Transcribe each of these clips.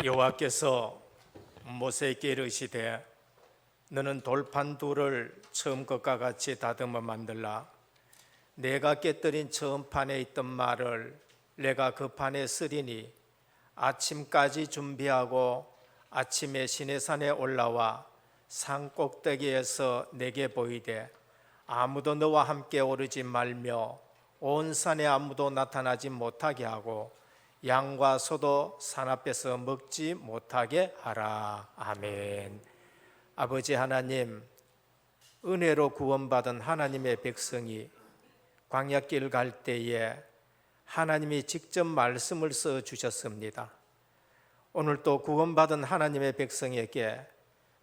여호와께서 모세에게 이르시되 너는 돌판 둘을 처음 것과 같이 다듬어 만들라. 내가 깨뜨린 처음 판에 있던 말을 내가 그 판에 쓰리니 아침까지 준비하고 아침에 시내산에 올라와 산 꼭대기에서 내게 보이되 아무도 너와 함께 오르지 말며 온 산에 아무도 나타나지 못하게 하고 양과 소도 산 앞에서 먹지 못하게 하라. 아멘. 아버지 하나님, 은혜로 구원받은 하나님의 백성이 광야길 갈 때에 하나님이 직접 말씀을 써 주셨습니다. 오늘 또 구원받은 하나님의 백성에게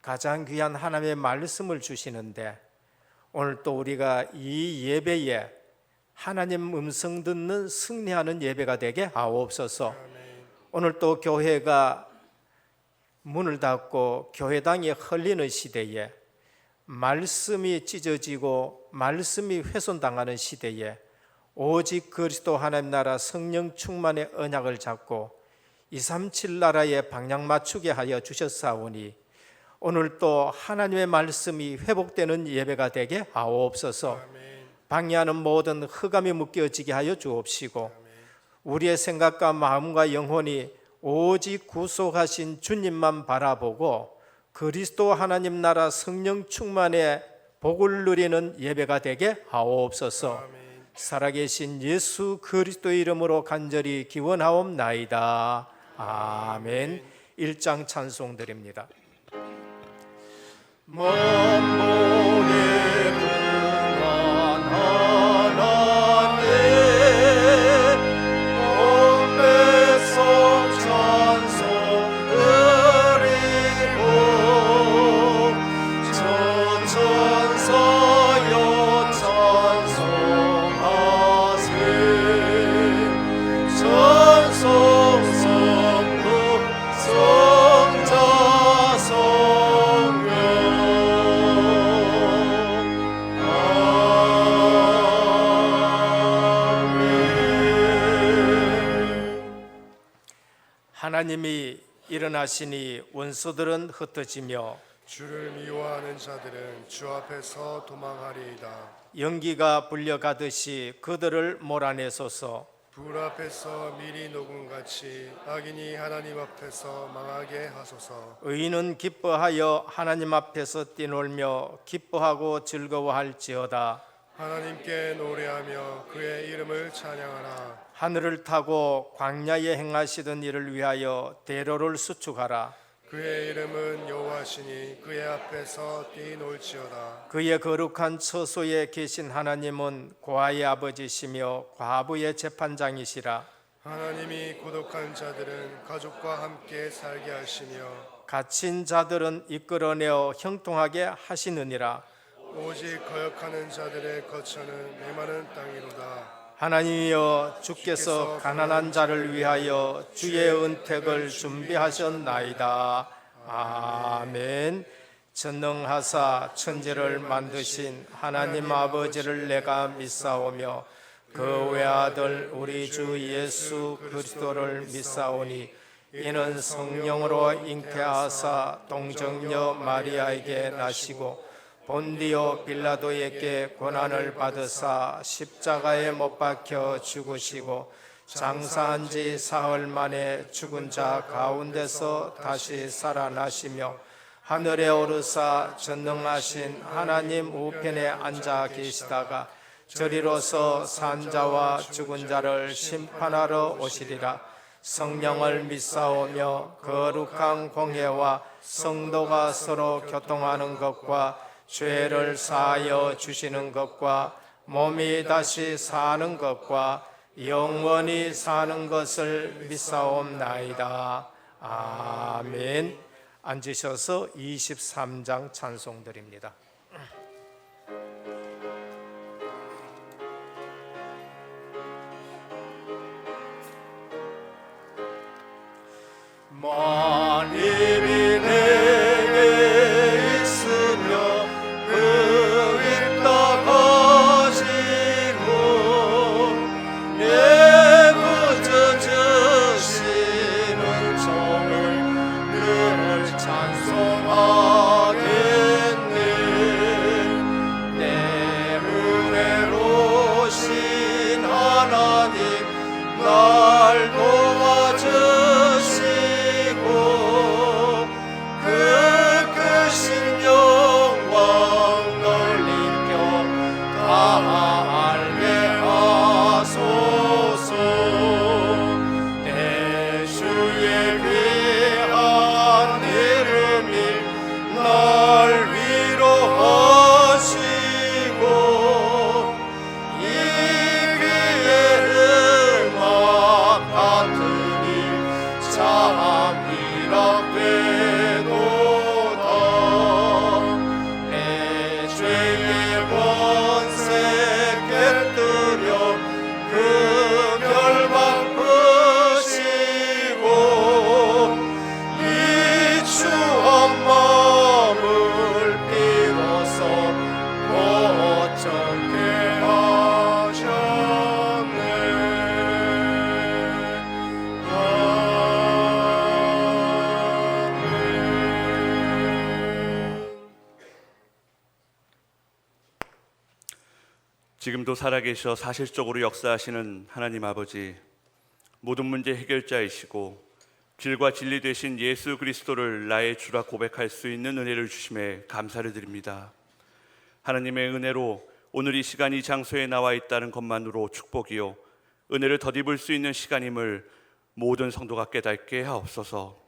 가장 귀한 하나님의 말씀을 주시는데 오늘 또 우리가 이 예배에 하나님 음성 듣는 승리하는 예배가 되게 하옵소서. 오늘 또 교회가 문을 닫고 교회당이 흘리는 시대에 말씀이 찢어지고 말씀이 훼손당하는 시대에 오직 그리스도 하나님 나라 성령 충만의 언약을 잡고 237 나라에 방향 맞추게 하여 주셨사오니 오늘 또 하나님의 말씀이 회복되는 예배가 되게 하옵소서. 방해하는 모든 흑암이 묶여지게 하여 주옵시고 우리의 생각과 마음과 영혼이 오직 구속하신 주님만 바라보고 그리스도 하나님 나라 성령 충만의 복을 누리는 예배가 되게 하옵소서. 살아계신 예수 그리스도의 이름으로 간절히 기원하옵나이다. 아멘. 1장 찬송 드립니다. 온 백성 찬송 드리라. 하나님이 일어나시니 원수들은 흩어지며 주를 미워하는 자들은 주 앞에서 도망하리이다. 연기가 불려가듯이 그들을 몰아내소서. 불 앞에서 미리 녹음같이 악인이 하나님 앞에서 망하게 하소서. 의인은 기뻐하여 하나님 앞에서 뛰놀며 기뻐하고 즐거워할지어다. 하나님께 노래하며 그의 이름을 찬양하라. 하늘을 타고 광야에 행하시던 일을 위하여 대로를 수축하라. 그의 이름은 여호와시니 그의 앞에서 뛰놀지어다. 그의 거룩한 처소에 계신 하나님은 고아의 아버지시며 과부의 재판장이시라. 하나님이 고독한 자들은 가족과 함께 살게 하시며 갇힌 자들은 이끌어내어 형통하게 하시느니라. 오직 거역하는 자들의 거처는 메마른 땅이로다. 하나님이여 주께서 가난한 자를 위하여 주의 은택을 준비하셨나이다. 아멘. 전능하사 천지를 만드신 하나님 아버지를 내가 믿사오며 그 외아들 우리 주 예수 그리스도를 믿사오니 이는 성령으로 잉태하사 동정녀 마리아에게 나시고 본디오 빌라도에게 고난을 받으사 십자가에 못 박혀 죽으시고 장사한 지 사흘 만에 죽은 자 가운데서 다시 살아나시며 하늘에 오르사 전능하신 하나님 우편에 앉아 계시다가 저리로서 산 자와 죽은 자를 심판하러 오시리라. 성령을 믿사오며 거룩한 공회와 성도가 서로 교통하는 것과 죄를 사하여 주시는 것과 몸이 다시 사는 것과 영원히 사는 것을 믿사옵나이다. 아멘. 앉으셔서 23장 찬송 드립니다. 만입이 내게 있으며 그 있다 가지고 내 구주 주시는 종을 늘 찬송하겠네. 내 은혜로우신 하나님 날 도와주시고 그 크신 영광 넓리며 다 알게 하소서. 내 주의 귀한 이름이 날 위로하시고 이 귀에 음악 같으니 참이라 되도다. 내 죄의 권세 깨뜨려 그 결박 푸시고 이 추한 마음을 비로소 고정케 하셨네. 지금도 살아계셔 사실적으로 역사하시는 하나님 아버지, 모든 문제 해결자이시고 길과 진리 되신 예수 그리스도를 나의 주라 고백할 수 있는 은혜를 주심에 감사를 드립니다. 하나님의 은혜로 오늘 이 시간 이 장소에 나와 있다는 것만으로 축복이요 은혜를 덧입을 수 있는 시간임을 모든 성도가 깨닫게 하옵소서.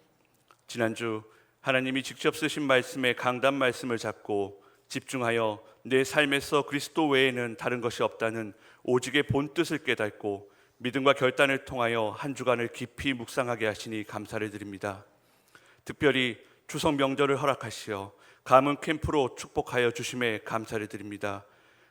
지난주 하나님이 직접 쓰신 말씀의 강단 말씀을 잡고 집중하여 내 삶에서 그리스도 외에는 다른 것이 없다는 오직의 본뜻을 깨닫고 믿음과 결단을 통하여 한 주간을 깊이 묵상하게 하시니 감사를 드립니다. 특별히 추석 명절을 허락하시어 가문 캠프로 축복하여 주심에 감사를 드립니다.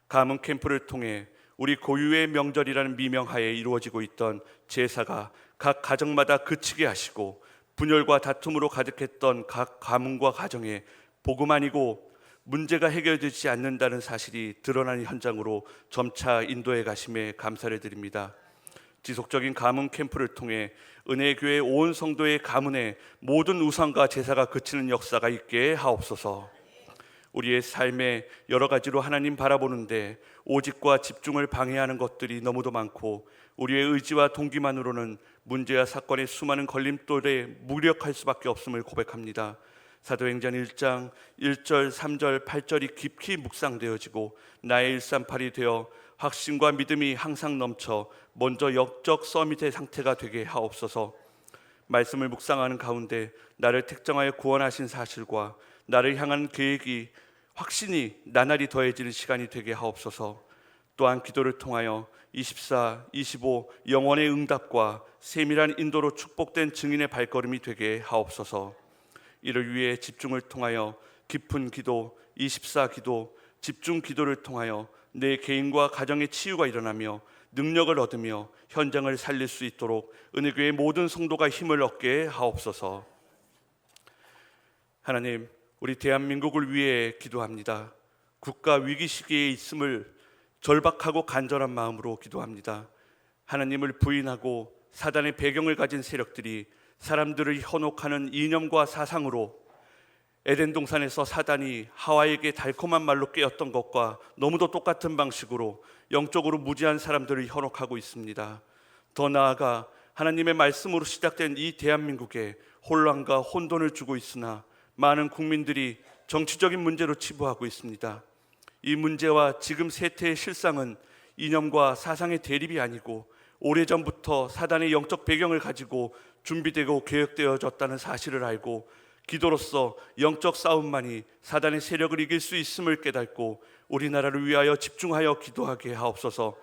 가문 캠프를 통해 우리 고유의 명절이라는 미명하에 이루어지고 있던 제사가 각 가정마다 그치게 하시고 분열과 다툼으로 가득했던 각 가문과 가정에 복음 아니고 문제가 해결되지 않는다는 사실이 드러나는 현장으로 점차 인도해 가심에 감사를 드립니다. 지속적인 가문 캠프를 통해 은혜의 교회 온 성도의 가문에 모든 우상과 제사가 그치는 역사가 있게 하옵소서. 우리의 삶에 여러 가지로 하나님 바라보는데 오직과 집중을 방해하는 것들이 너무도 많고 우리의 의지와 동기만으로는 문제와 사건의 수많은 걸림돌에 무력할 수밖에 없음을 고백합니다. 사도행전 1장 1절, 3절, 8절이 깊이 묵상되어지고 나의 138이 되어 확신과 믿음이 항상 넘쳐 먼저 영적 서밋의 상태가 되게 하옵소서. 말씀을 묵상하는 가운데 나를 택정하여 구원하신 사실과 나를 향한 계획이 확신이 나날이 더해지는 시간이 되게 하옵소서. 또한 기도를 통하여 24, 25 영원의 응답과 세밀한 인도로 축복된 증인의 발걸음이 되게 하옵소서. 이를 위해 집중을 통하여 깊은 기도, 24 기도, 집중 기도를 통하여 내 개인과 가정의 치유가 일어나며 능력을 얻으며 현장을 살릴 수 있도록 은혜교회 모든 성도가 힘을 얻게 하옵소서. 하나님, 우리 대한민국을 위해 기도합니다. 국가 위기 시기에 있음을 절박하고 간절한 마음으로 기도합니다. 하나님을 부인하고 사단의 배경을 가진 세력들이 사람들을 현혹하는 이념과 사상으로 에덴 동산에서 사단이 하와에게 달콤한 말로 깨었던 것과 너무도 똑같은 방식으로 영적으로 무지한 사람들을 현혹하고 있습니다. 더 나아가 하나님의 말씀으로 시작된 이 대한민국에 혼란과 혼돈을 주고 있으나 많은 국민들이 정치적인 문제로 치부하고 있습니다. 이 문제와 지금 세태의 실상은 이념과 사상의 대립이 아니고 오래전부터 사단의 영적 배경을 가지고 준비되고 계획되어졌다는 사실을 알고 기도로서 영적 싸움만이 사단의 세력을 이길 수 있음을 깨닫고 우리나라를 위하여 집중하여 기도하게 하옵소서.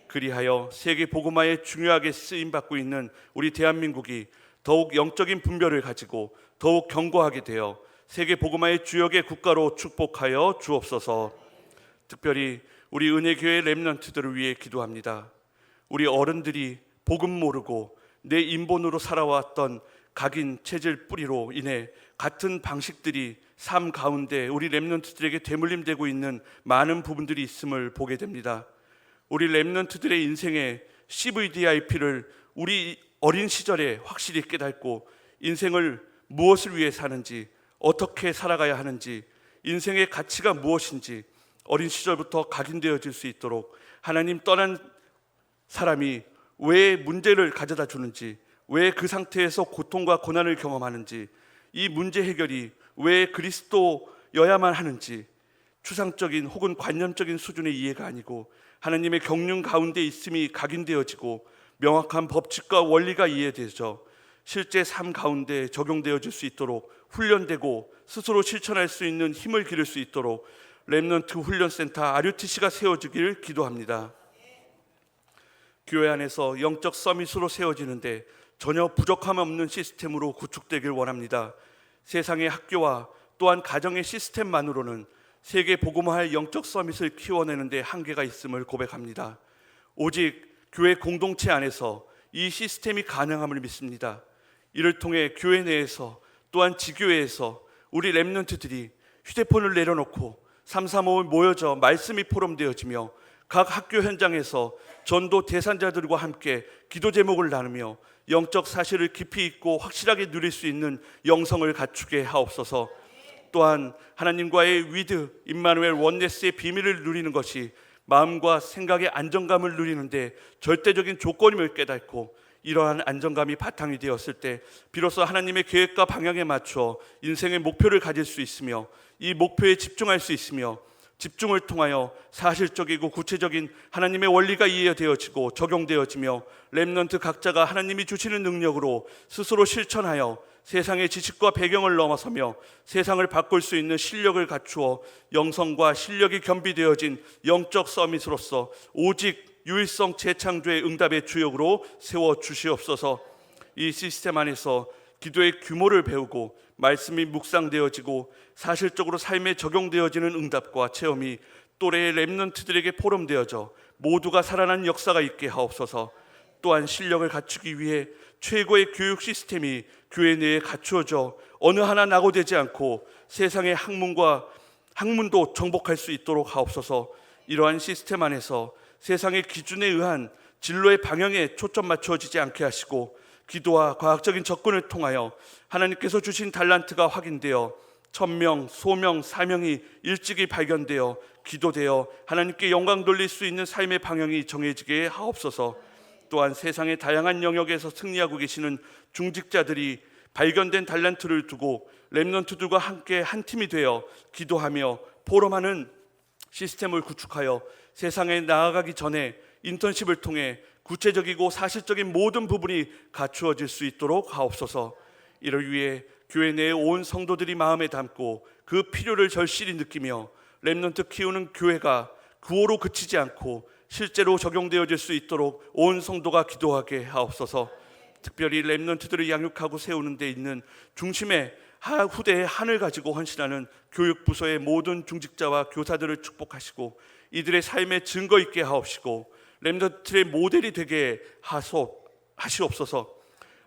그리하여 세계 복음화에 중요하게 쓰임받고 있는 우리 대한민국이 더욱 영적인 분별을 가지고 더욱 견고하게 되어 세계 복음화의 주역의 국가로 축복하여 주옵소서. 특별히 우리 은혜교회 렘넌트들을 위해 기도합니다. 우리 어른들이 복음 모르고 내 인본으로 살아왔던 각인 체질 뿌리로 인해 같은 방식들이 삶 가운데 우리 렘넌트들에게 대물림되고 있는 많은 부분들이 있음을 보게 됩니다. 우리 렘넌트들의 인생의 CVDIP를 우리 어린 시절에 확실히 깨닫고 인생을 무엇을 위해 사는지, 어떻게 살아가야 하는지, 인생의 가치가 무엇인지 어린 시절부터 각인되어질 수 있도록 하나님 떠난 사람이 왜 문제를 가져다 주는지, 왜 그 상태에서 고통과 고난을 경험하는지, 이 문제 해결이 왜 그리스도여야만 하는지 추상적인 혹은 관념적인 수준의 이해가 아니고 하나님의 경륜 가운데 있음이 각인되어지고 명확한 법칙과 원리가 이해되어져 실제 삶 가운데 적용되어질 수 있도록 훈련되고 스스로 실천할 수 있는 힘을 기를 수 있도록 렘넌트 훈련센터 RUTC가 세워지기를 기도합니다. 교회 안에서 영적 서밋으로 세워지는데 전혀 부족함 없는 시스템으로 구축되길 원합니다. 세상의 학교와 또한 가정의 시스템만으로는 세계 복음화의 영적 서밋을 키워내는데 한계가 있음을 고백합니다. 오직 교회 공동체 안에서 이 시스템이 가능함을 믿습니다. 이를 통해 교회 내에서 또한 지교회에서 우리 렘넌트들이 휴대폰을 내려놓고 335에 모여져 말씀이 포럼되어지며 각 학교 현장에서 전도 대산자들과 함께 기도 제목을 나누며 영적 사실을 깊이 있고 확실하게 누릴 수 있는 영성을 갖추게 하옵소서. 또한 하나님과의 위드 임마누엘 원네스의 비밀을 누리는 것이 마음과 생각의 안정감을 누리는데 절대적인 조건임을 깨닫고 이러한 안정감이 바탕이 되었을 때 비로소 하나님의 계획과 방향에 맞춰 인생의 목표를 가질 수 있으며 이 목표에 집중할 수 있으며 집중을 통하여 사실적이고 구체적인 하나님의 원리가 이해되어지고 적용되어지며 렘넌트 각자가 하나님이 주시는 능력으로 스스로 실천하여 세상의 지식과 배경을 넘어서며 세상을 바꿀 수 있는 실력을 갖추어 영성과 실력이 겸비되어진 영적 서밋으로서 오직 유일성 재창조의 응답의 주역으로 세워주시옵소서. 이 시스템 안에서 기도의 규모를 배우고 말씀이 묵상되어지고 사실적으로 삶에 적용되어지는 응답과 체험이 또래의 렘넌트들에게 포럼되어져 모두가 살아나는 역사가 있게 하옵소서. 또한 실력을 갖추기 위해 최고의 교육 시스템이 교회 내에 갖추어져 어느 하나 낙오되지 않고 세상의 학문도 정복할 수 있도록 하옵소서. 이러한 시스템 안에서 세상의 기준에 의한 진로의 방향에 초점 맞춰지지 않게 하시고 기도와 과학적인 접근을 통하여 하나님께서 주신 달란트가 확인되어 천명, 소명, 사명이 일찍이 발견되어 기도되어 하나님께 영광 돌릴 수 있는 삶의 방향이 정해지게 하옵소서. 또한 세상의 다양한 영역에서 승리하고 계시는 중직자들이 발견된 달란트를 두고 렘넌트들과 함께 한 팀이 되어 기도하며 포럼하는 시스템을 구축하여 세상에 나아가기 전에 인턴십을 통해 구체적이고 사실적인 모든 부분이 갖추어질 수 있도록 하옵소서. 이를 위해 교회 내의 온 성도들이 마음에 담고 그 필요를 절실히 느끼며 렘넌트 키우는 교회가 구호로 그치지 않고 실제로 적용되어질 수 있도록 온 성도가 기도하게 하옵소서. 특별히 렘넌트들을 양육하고 세우는 데 있는 중심에 후대의 한을 가지고 헌신하는 교육부서의 모든 중직자와 교사들을 축복하시고 이들의 삶에 증거 있게 하옵시고 렘넌트의 모델이 되게 하시옵소서.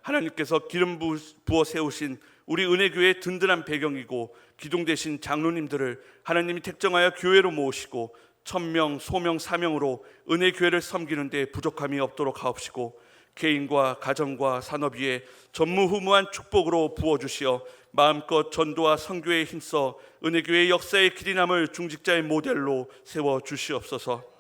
하나님께서 기름 부어 세우신 우리 은혜교회의 든든한 배경이고 기둥되신 장로님들을 하나님이 택정하여 교회로 모으시고 천명, 소명, 사명으로 은혜교회를 섬기는 데 부족함이 없도록 하옵시고 개인과 가정과 산업 위에 전무후무한 축복으로 부어주시어 마음껏 전도와 선교에 힘써 은혜교회의 역사의 길이 남을 중직자의 모델로 세워주시옵소서.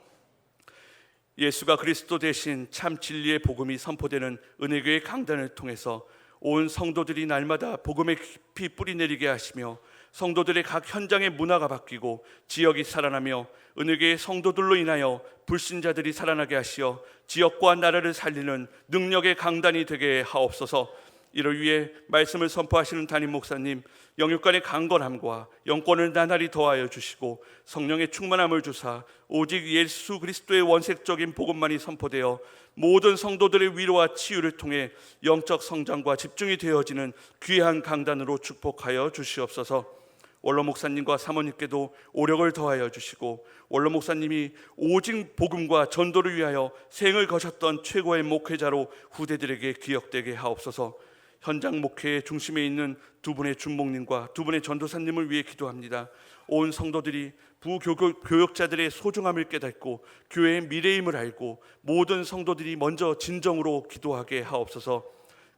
예수가 그리스도 대신 참 진리의 복음이 선포되는 은혜교회 강단을 통해서 온 성도들이 날마다 복음의 깊이 뿌리내리게 하시며 성도들의 각 현장의 문화가 바뀌고 지역이 살아나며 은혜교회 성도들로 인하여 불신자들이 살아나게 하시어 지역과 나라를 살리는 능력의 강단이 되게 하옵소서. 이를 위해 말씀을 선포하시는 담임 목사님 영육간의 강건함과 영권을 나날이 더하여 주시고 성령의 충만함을 주사 오직 예수 그리스도의 원색적인 복음만이 선포되어 모든 성도들의 위로와 치유를 통해 영적 성장과 집중이 되어지는 귀한 강단으로 축복하여 주시옵소서. 원로 목사님과 사모님께도 오력을 더하여 주시고 원로 목사님이 오직 복음과 전도를 위하여 생을 거셨던 최고의 목회자로 후대들에게 기억되게 하옵소서. 현장 목회의 중심에 있는 두 분의 준목님과 두 분의 전도사님을 위해 기도합니다. 온 성도들이 부교육자들의 소중함을 깨닫고 교회의 미래임을 알고 모든 성도들이 먼저 진정으로 기도하게 하옵소서.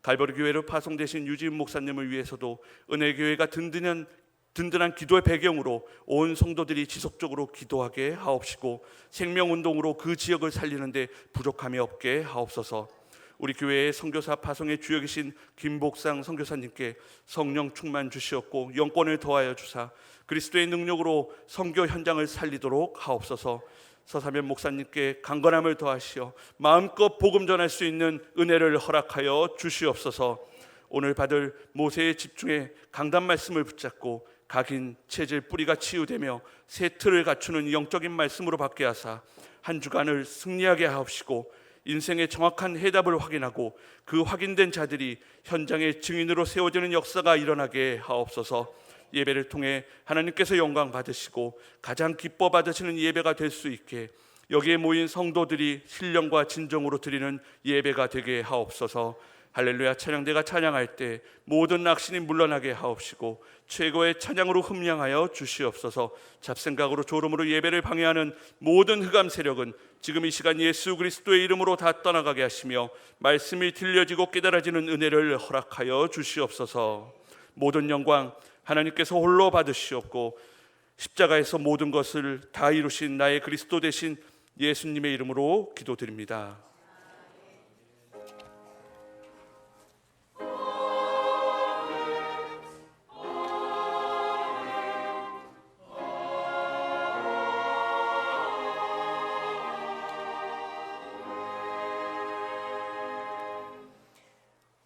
갈보리 교회로 파송되신 유지은 목사님을 위해서도 은혜교회가 든든한 기도의 배경으로 온 성도들이 지속적으로 기도하게 하옵시고 생명운동으로 그 지역을 살리는 데 부족함이 없게 하옵소서. 우리 교회의 선교사 파송의 주역이신 김복상 선교사님께 성령 충만 주시었고 영권을 더하여 주사 그리스도의 능력으로 선교 현장을 살리도록 하옵소서. 서사면 목사님께 강건함을 더하시어 마음껏 복음 전할 수 있는 은혜를 허락하여 주시옵소서. 오늘 받을 모세의 집중에 강단 말씀을 붙잡고 각인 체질 뿌리가 치유되며 새 틀을 갖추는 영적인 말씀으로 받게 하사 한 주간을 승리하게 하옵시고 인생의 정확한 해답을 확인하고 그 확인된 자들이 현장의 증인으로 세워지는 역사가 일어나게 하옵소서. 예배를 통해 하나님께서 영광 받으시고 가장 기뻐 받으시는 예배가 될 수 있게 여기에 모인 성도들이 신령과 진정으로 드리는 예배가 되게 하옵소서. 할렐루야 찬양대가 찬양할 때 모든 낙신이 물러나게 하옵시고 최고의 찬양으로 흠량하여 주시옵소서. 잡생각으로 졸음으로 예배를 방해하는 모든 흑암 세력은 지금 이 시간 예수 그리스도의 이름으로 다 떠나가게 하시며 말씀이 들려지고 깨달아지는 은혜를 허락하여 주시옵소서. 모든 영광 하나님께서 홀로 받으시옵고 십자가에서 모든 것을 다 이루신 나의 그리스도 되신 예수님의 이름으로 기도드립니다.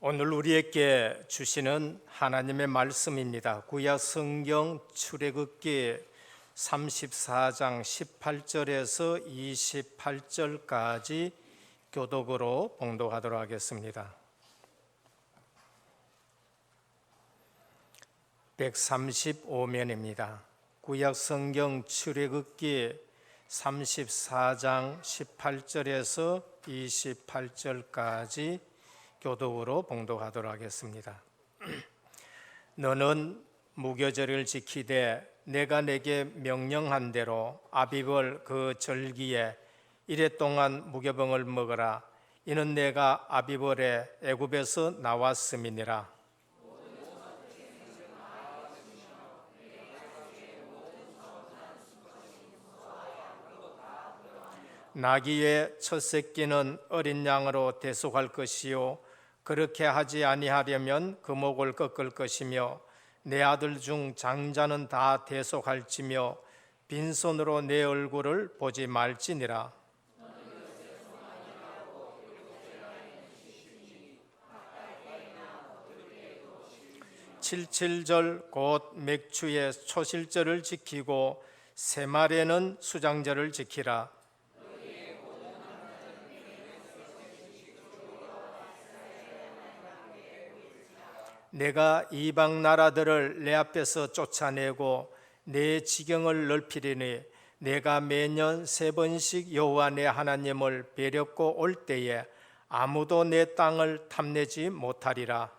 오늘 우리에게 주시는 하나님의 말씀입니다. 구약 성경 출애굽기 34장 18절에서 28절까지 교독으로 봉독하도록 하겠습니다. 135면입니다. 구약 성경 출애굽기 34장 18절에서 28절까지 교독으로 봉독하도록 하겠습니다. 너는 무교절을 지키되 내가 내게 명령한 대로 아비벌 그 절기에 이래 동안 무교병을 먹어라. 이는 내가 아비벌에 애굽에서 나왔음이니라. 나귀의 첫 새끼는 어린 양으로 대속할 것이요 그렇게 하지 아니하려면 그 목을 꺾을 것이며 내 아들 중 장자는 다 대속할지며 빈손으로 내 얼굴을 보지 말지니라. 칠칠절 곧 맥추의 초실절을 지키고 새말에는 수장절을 지키라. 내가 이방 나라들을 내 앞에서 쫓아내고 내 지경을 넓히리니 내가 매년 3번씩 여호와 내 하나님을 뵈렵고 올 때에 아무도 내 땅을 탐내지 못하리라.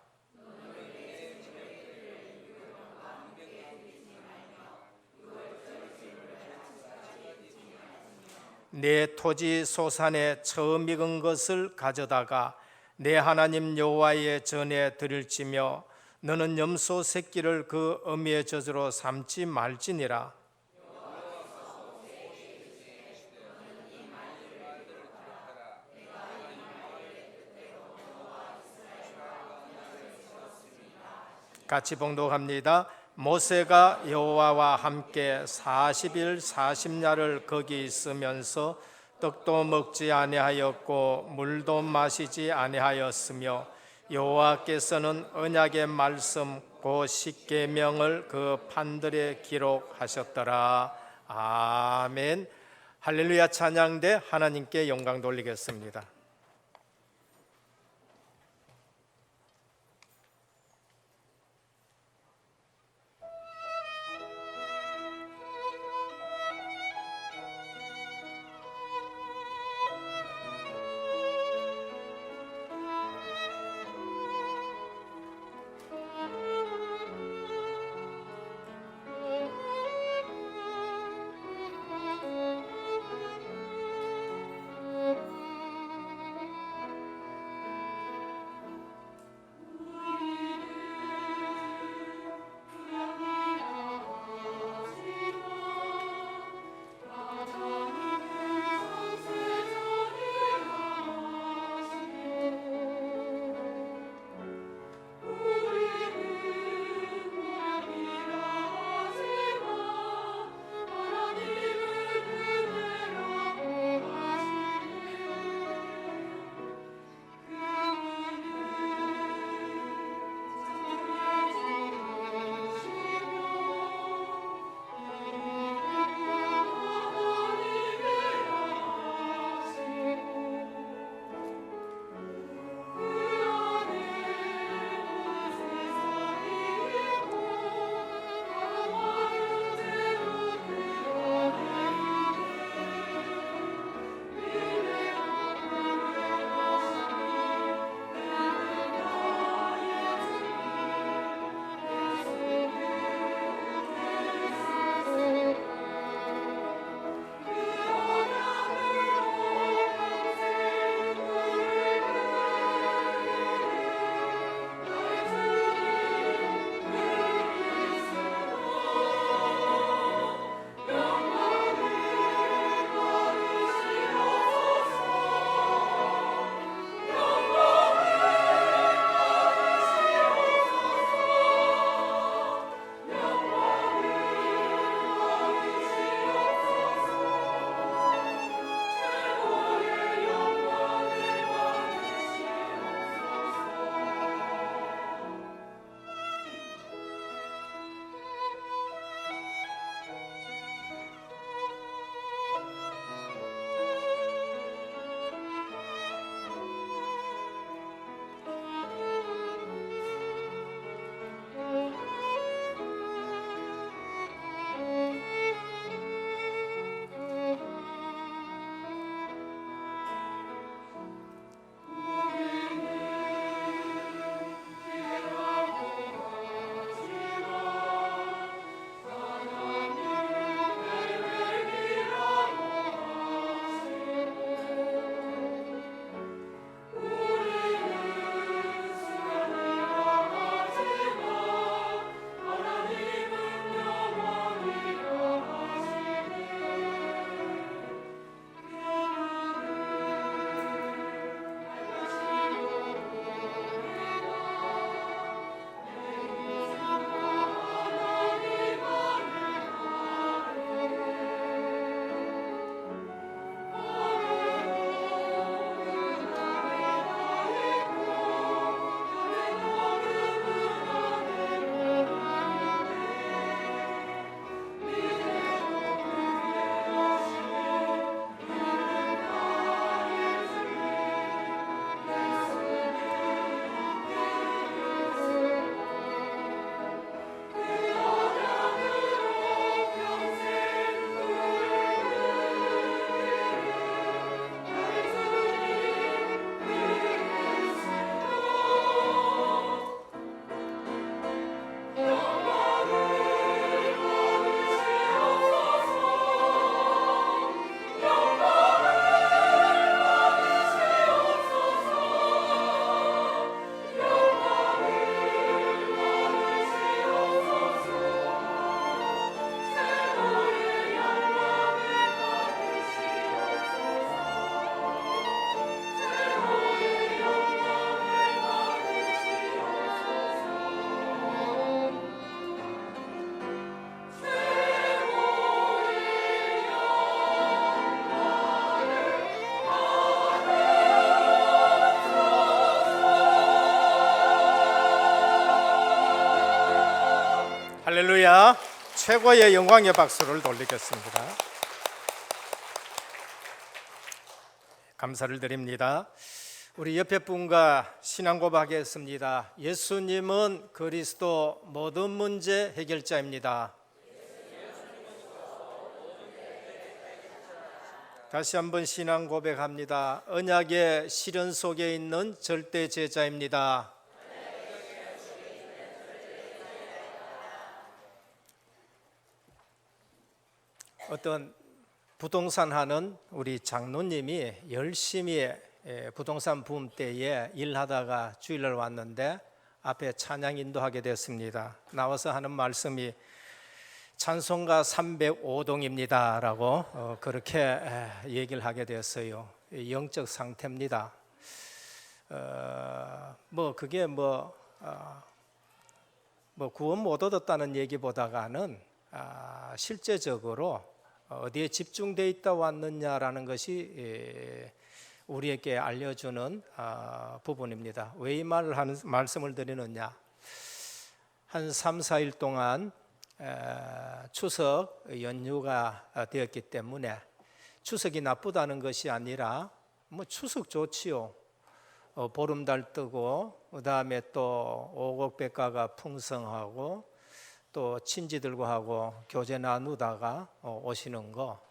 내 토지 소산에 처음 익은 것을 가져다가 내 하나님 여호와의 전에 드릴지며 너는 염소 새끼를 그 어미의 젖으로 삼지 말지니라. 같이 봉독합니다. 모세가 여호와와 함께 40일 40야를 거기 있으면서 떡도 먹지 아니하였고 물도 마시지 아니하였으며 여호와께서는 언약의 말씀 곧 십계명을 그 판들에 기록하셨더라. 아멘. 할렐루야. 찬양대 하나님께 영광 돌리겠습니다. 할렐루야. 최고의 영광의 박수를 돌리겠습니다. 감사를 드립니다. 우리 옆에 분과 신앙 고백하겠습니다. 예수님은 그리스도 모든 문제 해결자입니다. 다시 한번 신앙 고백합니다. 언약의 실현 속에 있는 절대 제자입니다. 어떤 부동산 하는 우리 장로님이 열심히 부동산 붐 때에 일하다가 주일날 왔는데 앞에 찬양 인도하게 됐습니다. 나와서 하는 말씀이 찬송가 305동입니다 라고 그렇게 얘기를 하게 됐어요. 영적 상태입니다. 그게 구원 못 얻었다는 얘기보다는 실제적으로 어디에 집중되어 있다 왔느냐라는 것이 우리에게 알려주는 부분입니다. 왜 이 말씀을 드리느냐, 한 3, 4일 동안 추석 연휴가 되었기 때문에 추석이 나쁘다는 것이 아니라 추석 좋지요. 보름달 뜨고 그다음에 또 오곡백과가 풍성하고 또 친지들과 하고 교제 나누다가 오시는 거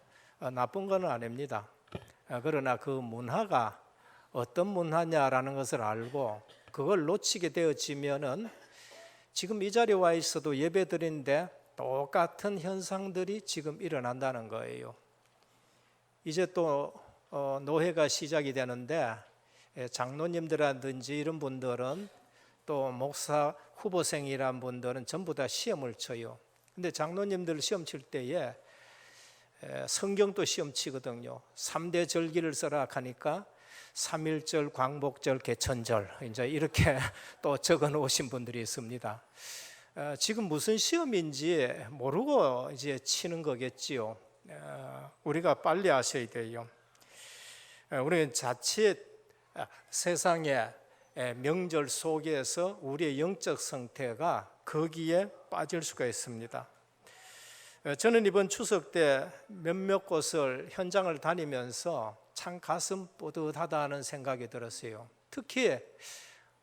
나쁜 건 아닙니다. 그러나 그 문화가 어떤 문화냐라는 것을 알고 그걸 놓치게 되어지면은 지금 이 자리에 와 있어도 예배 드리는데 똑같은 현상들이 지금 일어난다는 거예요. 이제 또 노회가 시작이 되는데 장로님들이라든지 이런 분들은 또 목사 후보생이란 분들은 전부 다 시험을 쳐요. 근데 장로님들 시험 칠 때에 성경도 시험 치거든요. 3대 절기를 써라 하니까 3.1절, 광복절, 개천절 이제 이렇게 또 적어 놓으신 분들이 있습니다. 지금 무슨 시험인지 모르고 이제 치는 거겠지요. 우리가 빨리 아셔야 돼요. 우리는 자칫 세상에 명절 속에서 우리의 영적 상태가 거기에 빠질 수가 있습니다. 저는 이번 추석 때 몇몇 곳을 현장을 다니면서 참 가슴 뿌듯하다는 생각이 들었어요. 특히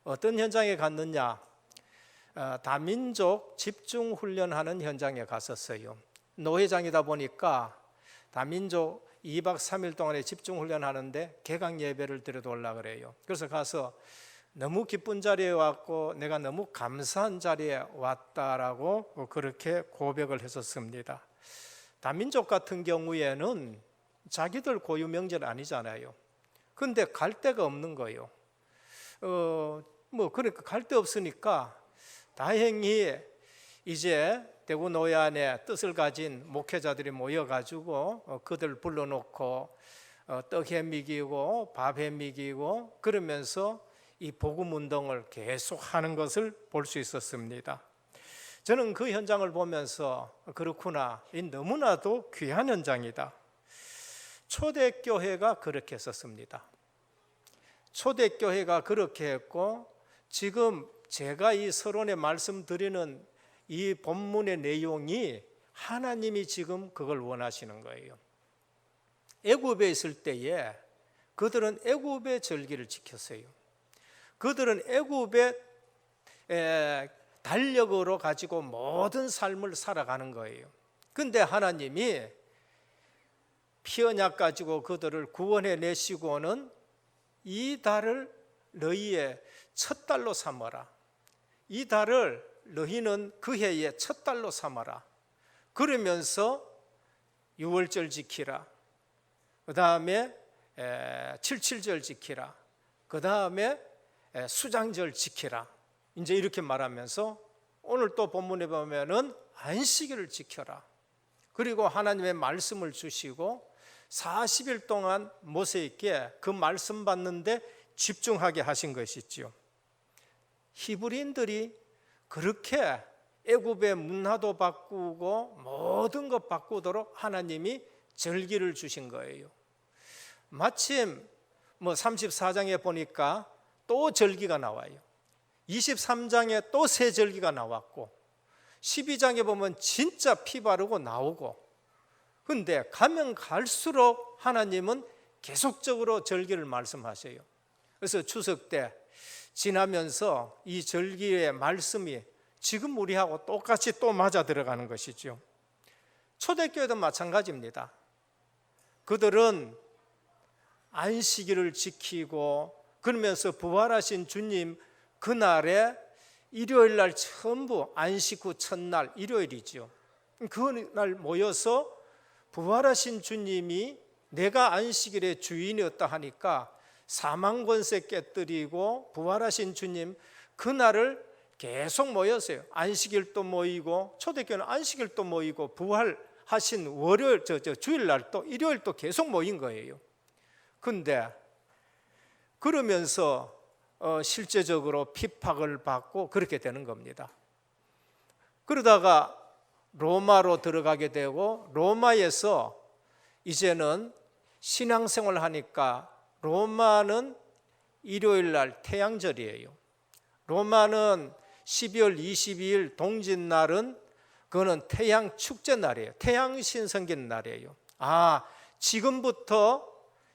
어떤 현장에 갔느냐, 다민족 집중훈련하는 현장에 갔었어요. 노회장이다 보니까 다민족 2박 3일 동안에 집중훈련하는데 개강 예배를 드려도 올라 그래요. 그래서 가서 너무 기쁜 자리에 왔고 내가 너무 감사한 자리에 왔다라고 그렇게 고백을 했었습니다. 다민족 같은 경우에는 자기들 고유 명절 아니잖아요. 근데 갈 데가 없는 거예요. 그러니까 갈 데 없으니까 다행히 이제 대구 노회안에 뜻을 가진 목회자들이 모여가지고 그들 불러놓고 떡해 미기고 밥해 미기고 그러면서 이 복음 운동을 계속 하는 것을 볼 수 있었습니다. 저는 그 현장을 보면서 그렇구나, 이 너무나도 귀한 현장이다. 초대교회가 그렇게 했었습니다. 초대교회가 그렇게 했고 지금 제가 이 서론에 말씀드리는 이 본문의 내용이 하나님이 지금 그걸 원하시는 거예요. 애굽에 있을 때에 그들은 애굽의 절기를 지켰어요. 그들은 애굽의 달력으로 가지고 모든 삶을 살아가는 거예요. 근데 하나님이 피 언약 가지고 그들을 구원해 내시고는 이 달을 너희의 첫 달로 삼아라. 이 달을 너희는 그 해의 첫 달로 삼아라. 그러면서 유월절 지키라. 그 다음에 칠칠절 지키라. 그 다음에 수장절 지키라. 이제 이렇게 말하면서 오늘 또 본문에 보면은 안식일을 지켜라. 그리고 하나님의 말씀을 주시고 40일 동안 모세에게 그 말씀 받는데 집중하게 하신 것이지요. 히브리인들이 그렇게 애굽의 문화도 바꾸고 모든 것 바꾸도록 하나님이 절기를 주신 거예요. 마침 34장에 보니까 또 절기가 나와요. 23장에 또 새 절기가 나왔고 12장에 보면 진짜 피 바르고 나오고, 근데 가면 갈수록 하나님은 계속적으로 절기를 말씀하셔요. 그래서 추석 때 지나면서 이 절기의 말씀이 지금 우리하고 똑같이 또 맞아 들어가는 것이죠. 초대교회도 마찬가지입니다. 그들은 안식일을 지키고 그러면서 부활하신 주님 그날에 일요일 날 전부 안식 후 첫날 일요일이죠. 그날 모여서 부활하신 주님이 내가 안식일의 주인이었다 하니까 사망 권세 깨뜨리고 부활하신 주님 그날을 계속 모였어요. 안식일도 모이고, 초대교회는 안식일도 모이고, 부활하신 월요일 주일날 또 일요일 또 계속 모인 거예요. 근데 그러면서 실제적으로 핍박을 받고 그렇게 되는 겁니다. 그러다가 로마로 들어가게 되고, 로마에서 이제는 신앙생활을 하니까 로마는 일요일 날 태양절이에요. 로마는 12월 22일 동짓날은 그거는 태양 축제 날이에요. 태양신 섬기는 날이에요. 지금부터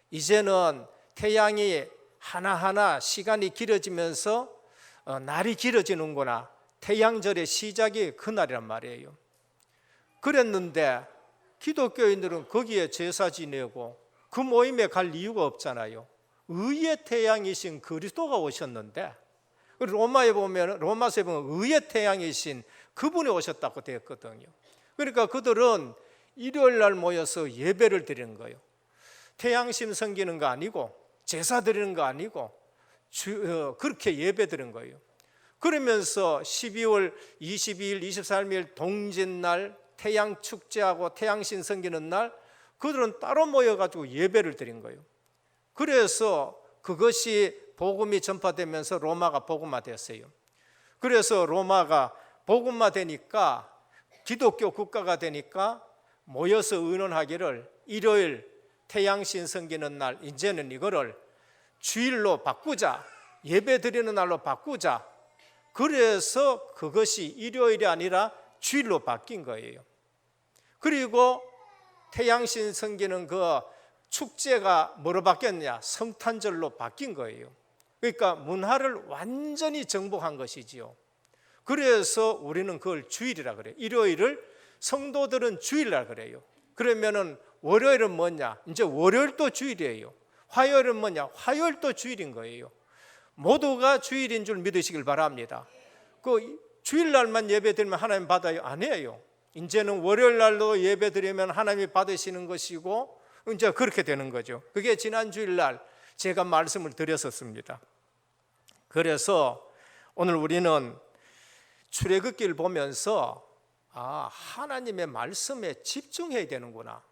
이제는 태양이 하나하나 시간이 길어지면서 날이 길어지는구나. 태양절의 시작이 그날이란 말이에요. 그랬는데 기독교인들은 거기에 제사 지내고 그 모임에 갈 이유가 없잖아요. 의의 태양이신 그리스도가 오셨는데, 로마서에 보면 의의 태양이신 그분이 오셨다고 되어 있거든요. 그러니까 그들은 일요일 날 모여서 예배를 드리는 거예요. 태양신 섬기는 거 아니고 제사 드리는 거 아니고 그렇게 예배 드리는 거예요. 그러면서 12월 22일, 23일 동짓날 태양 축제하고 태양신 섬기는 날 그들은 따로 모여가지고 예배를 드린 거예요. 그래서 그것이 복음이 전파되면서 로마가 복음화되었어요. 그래서 로마가 복음화되니까 기독교 국가가 되니까 모여서 의논하기를 일요일 태양신 섬기는 날 이제는 이거를 주일로 바꾸자, 예배 드리는 날로 바꾸자. 그래서 그것이 일요일이 아니라 주일로 바뀐 거예요. 그리고 태양신 섬기는 그 축제가 뭐로 바뀌었냐? 성탄절로 바뀐 거예요. 그러니까 문화를 완전히 정복한 것이지요. 그래서 우리는 그걸 주일이라 그래요. 일요일을 성도들은 주일이라 그래요. 그러면은 월요일은 뭐냐? 이제 월요일도 주일이에요. 화요일은 뭐냐? 화요일도 주일인 거예요. 모두가 주일인 줄 믿으시길 바랍니다. 그 주일날만 예배 드리면 하나님 받아요? 아니에요. 이제는 월요일 날도 예배 드리면 하나님이 받으시는 것이고 이제 그렇게 되는 거죠. 그게 지난 주일날 제가 말씀을 드렸었습니다. 그래서 오늘 우리는 출애굽기를 보면서 하나님의 말씀에 집중해야 되는구나.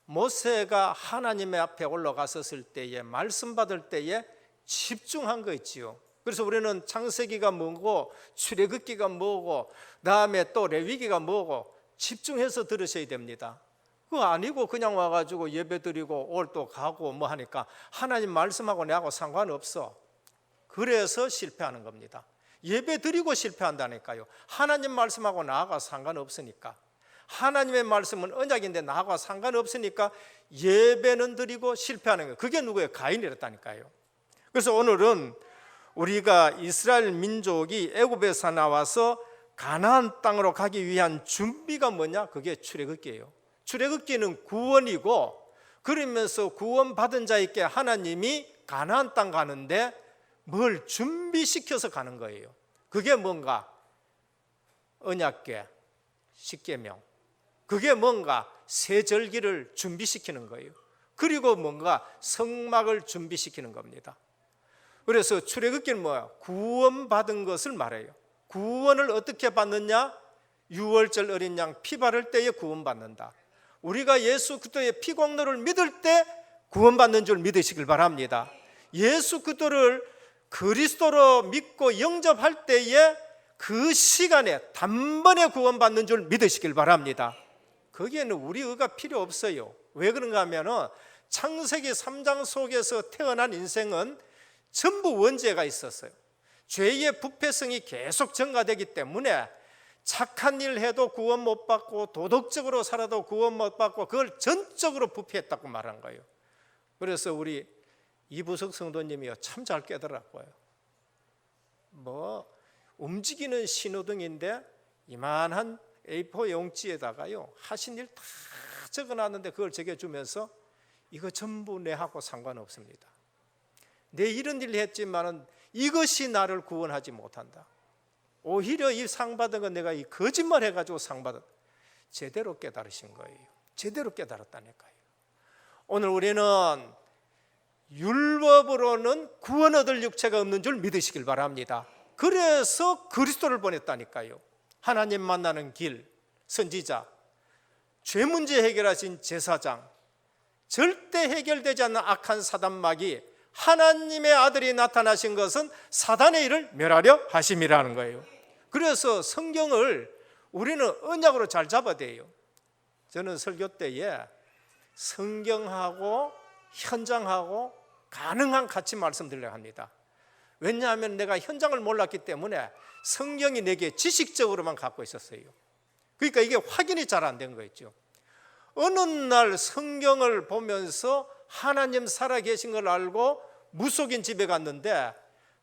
모세가 하나님의 앞에 올라갔었을 때에 말씀 받을 때에 집중한 거 있지요. 그래서 우리는 창세기가 뭐고 출애굽기가 뭐고 그다음에 또 레위기가 뭐고 집중해서 들으셔야 됩니다. 그거 아니고 그냥 와가지고 예배드리고 올 또 가고 뭐 하니까 하나님 말씀하고 내하고 상관없어. 그래서 실패하는 겁니다. 예배드리고 실패한다니까요. 하나님 말씀하고 나하고 상관없으니까. 하나님의 말씀은 언약인데 나하고 상관없으니까 예배는 드리고 실패하는 거예요. 그게 누구예요? 가인이랬다니까요. 그래서 오늘은 우리가 이스라엘 민족이 애굽에서 나와서 가나안 땅으로 가기 위한 준비가 뭐냐? 그게 출애굽기예요. 출애굽기는 구원이고, 그러면서 구원받은 자에게 하나님이 가나안 땅 가는데 뭘 준비시켜서 가는 거예요. 그게 뭔가? 언약궤, 십계명. 그게 뭔가? 새 절기를 준비시키는 거예요. 그리고 뭔가 성막을 준비시키는 겁니다. 그래서 출애굽기는 뭐야? 구원받은 것을 말해요. 구원을 어떻게 받느냐? 유월절 어린 양 피 바를 때에 구원받는다. 우리가 예수 그리스도의 피공로를 믿을 때 구원받는 줄 믿으시길 바랍니다. 예수 그리스도를 그리스도로 믿고 영접할 때에 그 시간에 단번에 구원받는 줄 믿으시길 바랍니다. 거기에는 우리 의가 필요 없어요. 왜 그런가 하면 창세기 3장 속에서 태어난 인생은 전부 원죄가 있었어요. 죄의 부패성이 계속 증가되기 때문에 착한 일 해도 구원 못 받고 도덕적으로 살아도 구원 못 받고 그걸 전적으로 부패했다고 말한 거예요. 그래서 우리 이부석 성도님이요 참 잘 깨달았고요. 움직이는 신호등인데 이만한 A4 용지에다가요 하신 일 다 적어놨는데 그걸 적어주면서 이거 전부 내하고 상관없습니다. 내 이런 일을 했지만은 이것이 나를 구원하지 못한다. 오히려 이 상 받은 건 내가 이 거짓말 해가지고 상 받은 제대로 깨달으신 거예요. 제대로 깨달았다니까요. 오늘 우리는 율법으로는 구원 얻을 육체가 없는 줄 믿으시길 바랍니다. 그래서 그리스도를 보냈다니까요. 하나님 만나는 길, 선지자, 죄 문제 해결하신 제사장, 절대 해결되지 않는 악한 사단마귀, 하나님의 아들이 나타나신 것은 사단의 일을 멸하려 하심이라는 거예요. 그래서 성경을 우리는 언약으로 잘 잡아야 돼요. 저는 설교 때에 성경하고 현장하고 가능한 같이 말씀드리려고 합니다. 왜냐하면 내가 현장을 몰랐기 때문에 성경이 내게 지식적으로만 갖고 있었어요. 그러니까 이게 확인이 잘 안 된 거였죠. 어느 날 성경을 보면서 하나님 살아계신 걸 알고 무속인 집에 갔는데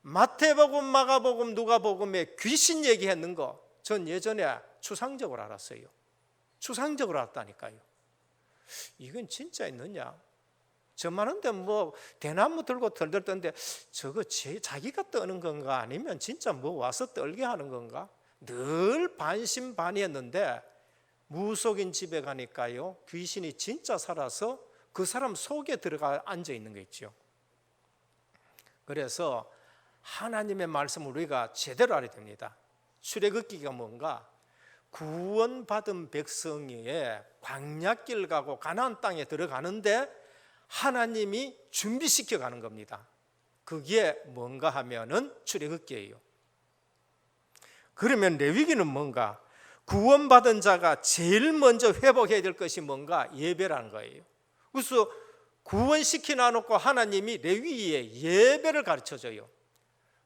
마태복음, 마가복음, 누가복음에 귀신 얘기했는 거 전 예전에 추상적으로 알았어요. 추상적으로 알았다니까요. 이건 진짜 있느냐? 저만한데 대나무 들고 덜덜 떠는데 저거 자기가 떠는 건가 아니면 진짜 와서 떨게 하는 건가? 늘 반신반의했는데 무속인 집에 가니까요 귀신이 진짜 살아서 그 사람 속에 들어가 앉아 있는 거 있죠. 그래서 하나님의 말씀을 우리가 제대로 알아야 됩니다. 출애굽기가 뭔가? 구원받은 백성의 광야길 가고 가나안 땅에 들어가는데 하나님이 준비시켜 가는 겁니다. 그게 뭔가 하면은 출애굽기예요. 그러면 레위기는 뭔가? 구원받은 자가 제일 먼저 회복해야 될 것이 뭔가? 예배라는 거예요. 그래서 구원시켜 놔놓고 하나님이 레위의 예배를 가르쳐줘요.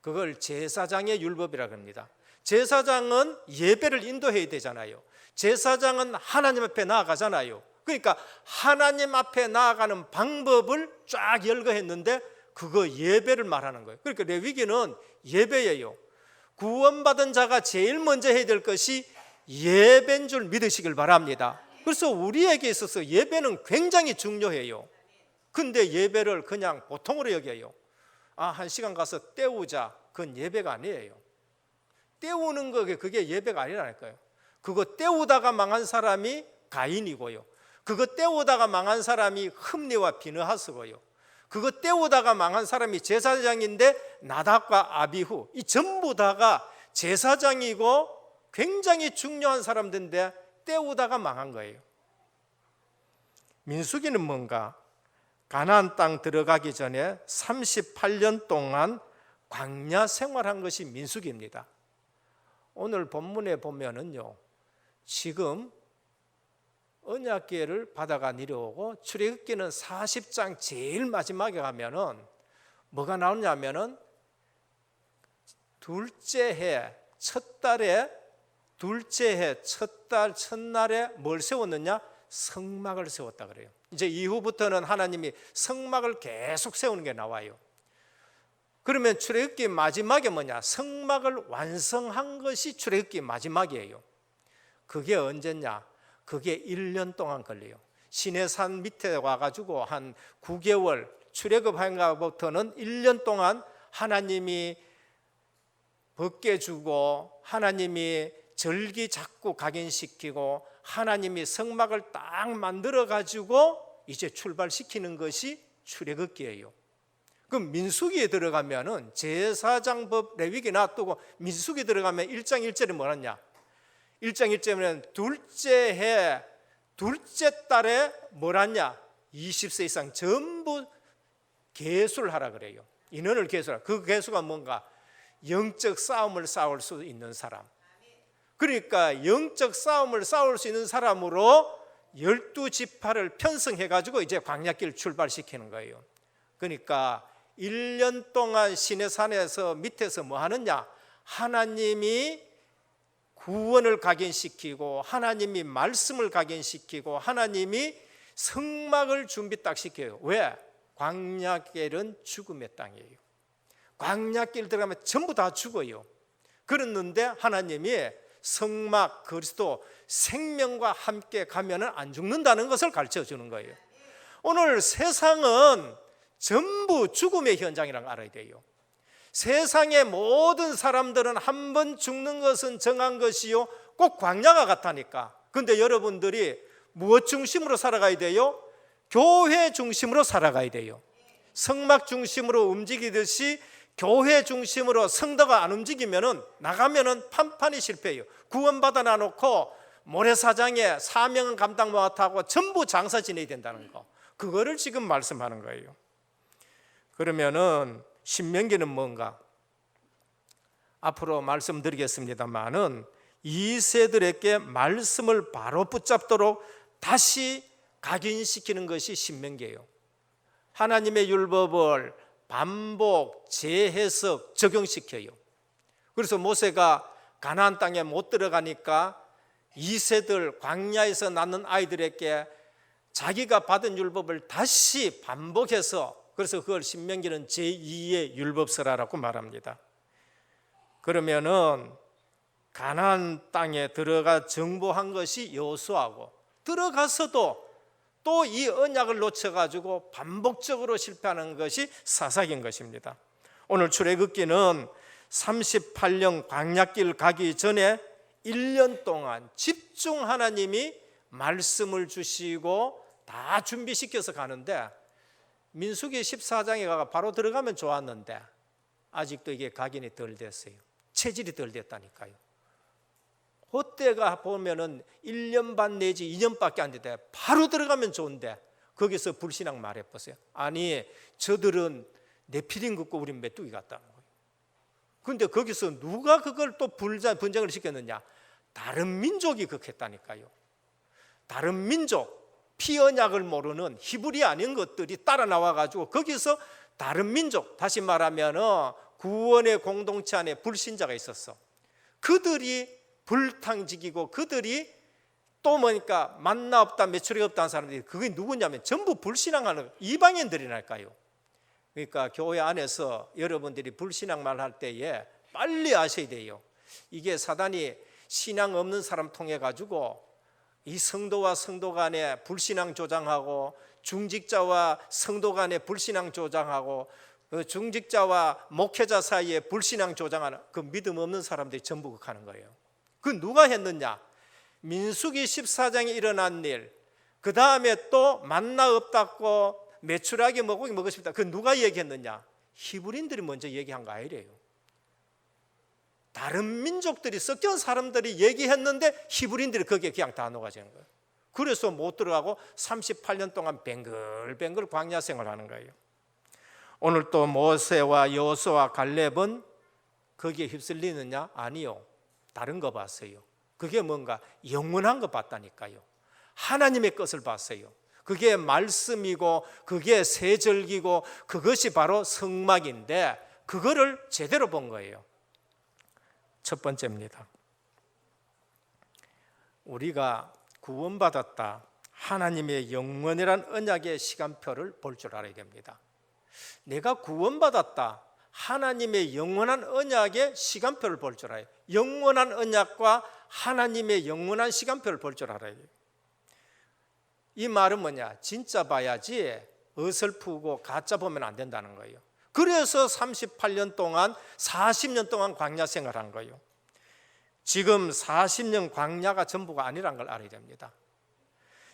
그걸 제사장의 율법이라고 합니다. 제사장은 예배를 인도해야 되잖아요. 제사장은 하나님 앞에 나아가잖아요. 그러니까 하나님 앞에 나아가는 방법을 쫙 열거했는데 그거 예배를 말하는 거예요. 그러니까 레위기는 예배예요. 구원받은 자가 제일 먼저 해야 될 것이 예배인 줄 믿으시길 바랍니다. 그래서 우리에게 있어서 예배는 굉장히 중요해요. 근데 예배를 그냥 보통으로 여겨요. 한 시간 가서 때우자. 그건 예배가 아니에요. 때우는 거 그게 예배가 아니라니까요. 그거 때우다가 망한 사람이 가인이고요. 그거 때우다가 망한 사람이 흠리와 비느하스고요. 그거 때우다가 망한 사람이 제사장인데 나답과 아비후, 이 전부 다가 제사장이고 굉장히 중요한 사람들인데 때우다가 망한 거예요. 민수기는 뭔가? 가나안 땅 들어가기 전에 38년 동안 광야 생활한 것이 민수기입니다. 오늘 본문에 보면은요, 지금 언약궤를 바다가 내려오고 출애굽기는 40장 제일 마지막에 가면은 뭐가 나오냐면은 둘째 해 첫달에 첫날에 뭘 세웠느냐? 성막을 세웠다 그래요. 이제 이후부터는 하나님이 성막을 계속 세우는 게 나와요. 그러면 출애굽기 마지막에 뭐냐? 성막을 완성한 것이 출애굽기 마지막이에요. 그게 언제냐? 그게 1년 동안 걸려요. 시내산 밑에 와가지고 한 9개월 출애굽한 것부터는 1년 동안 하나님이 벗겨주고 하나님이 절기 자꾸 각인시키고 하나님이 성막을 딱 만들어가지고 이제 출발시키는 것이 출애굽기예요. 그럼 민수기에 들어가면은 제사장법 레위기 놔두고 민수기 들어가면 1장 1절이 뭐랬냐? 1장 1절에는 둘째 해 둘째 달에 뭐랬냐? 20세 이상 전부 계수를 하라 그래요. 인원을 계수하라. 그 계수가 뭔가? 영적 싸움을 싸울 수 있는 사람. 그러니까 영적 싸움을 싸울 수 있는 사람으로 12지파를 편성해가지고 이제 광야길 출발시키는 거예요. 그러니까 1년 동안 시내산에서 밑에서 뭐 하느냐? 하나님이 구원을 각인시키고 하나님이 말씀을 각인시키고 하나님이 성막을 준비 딱 시켜요. 왜? 광야길은 죽음의 땅이에요. 광야길 들어가면 전부 다 죽어요. 그랬는데 하나님이 성막 그리스도 생명과 함께 가면은 안 죽는다는 것을 가르쳐 주는 거예요. 오늘 세상은 전부 죽음의 현장이라는 걸 알아야 돼요. 세상의 모든 사람들은 한 번 죽는 것은 정한 것이요 꼭 광야가 같다니까. 근데 여러분들이 무엇 중심으로 살아가야 돼요? 교회 중심으로 살아가야 돼요. 성막 중심으로 움직이듯이 교회 중심으로 성도가 안 움직이면은 나가면은 판판이 실패해요. 구원받아 놔놓고 모래사장에 사명은 감당 못하고 전부 장사 지내야 된다는 거, 그거를 지금 말씀하는 거예요. 그러면은 신명기는 뭔가? 앞으로 말씀드리겠습니다만은 이 세들에게 말씀을 바로 붙잡도록 다시 각인시키는 것이 신명기예요. 하나님의 율법을 반복, 재해석, 적용시켜요. 그래서 모세가 가나안 땅에 못 들어가니까 이세들 광야에서 낳는 아이들에게 자기가 받은 율법을 다시 반복해서, 그래서 그걸 신명기는 제2의 율법서라고 말합니다. 그러면은 가나안 땅에 들어가 정복한 것이 여호수아고, 들어가서도 또 이 언약을 놓쳐가지고 반복적으로 실패하는 것이 사사기인 것입니다. 오늘 출애굽기는 38년 광야길 가기 전에 1년 동안 집중 하나님이 말씀을 주시고 다 준비시켜서 가는데, 민수기 14장에 가가 바로 들어가면 좋았는데 아직도 이게 각인이 덜 됐어요. 체질이 덜 됐다니까요. 그때가 보면은 1년 반 내지 2년밖에 안 됐대. 바로 들어가면 좋은데 거기서 불신앙 말해보세요. 아니, 저들은 네피림 긋고 우린 메뚜기 같다는 거예요. 근데 거기서 누가 그걸 또 분쟁을 시켰느냐? 다른 민족이 그렇겠다니까요. 다른 민족, 피언약을 모르는 히브리 아닌 것들이 따라 나와가지고 거기서 다른 민족, 다시 말하면 구원의 공동체 안에 불신자가 있었어. 그들이 불탕지기고 그들이 또 뭐니까 만나 없다 메추리 없다는 사람들이, 그게 누구냐면 전부 불신앙하는 이방인들이랄까요. 그러니까 교회 안에서 여러분들이 불신앙 말할 때에 빨리 아셔야 돼요. 이게 사단이 신앙 없는 사람 통해 가지고 이 성도와 성도 간에 불신앙 조장하고, 중직자와 성도 간에 불신앙 조장하고, 중직자와 목회자 사이에 불신앙 조장하는 그 믿음 없는 사람들이 전부 그렇게 거예요. 그 누가 했느냐? 민수기 14장에 일어난 일, 그 다음에 또 만나 없다고 메추라기 먹고 먹었습니다. 그 누가 얘기했느냐? 히브리인들이 먼저 얘기한 거 아니래요. 다른 민족들이, 섞여온 사람들이 얘기했는데 히브리인들이 거기에 그냥 다 녹아지는 거예요. 그래서 못 들어가고 38년 동안 뱅글뱅글 광야 생활하는 거예요. 오늘 또 모세와 여호수아와 갈렙은 거기에 휩쓸리느냐? 아니요. 다른 거 봤어요. 그게 뭔가 영원한 거 봤다니까요. 하나님의 것을 봤어요. 그게 말씀이고 그게 세절기고 그것이 바로 성막인데 그거를 제대로 본 거예요. 첫 번째입니다. 우리가 구원받았다, 하나님의 영원이란 언약의 시간표를 볼 줄 알아야 됩니다. 내가 구원받았다, 하나님의 영원한 언약의 시간표를 볼 줄 알아요. 영원한 언약과 하나님의 영원한 시간표를 볼 줄 알아요. 이 말은 뭐냐? 진짜 봐야지 어설프고 가짜 보면 안 된다는 거예요. 그래서 38년 동안 40년 동안 광야 생활한 거예요. 지금 40년 광야가 전부가 아니란 걸 알아야 됩니다.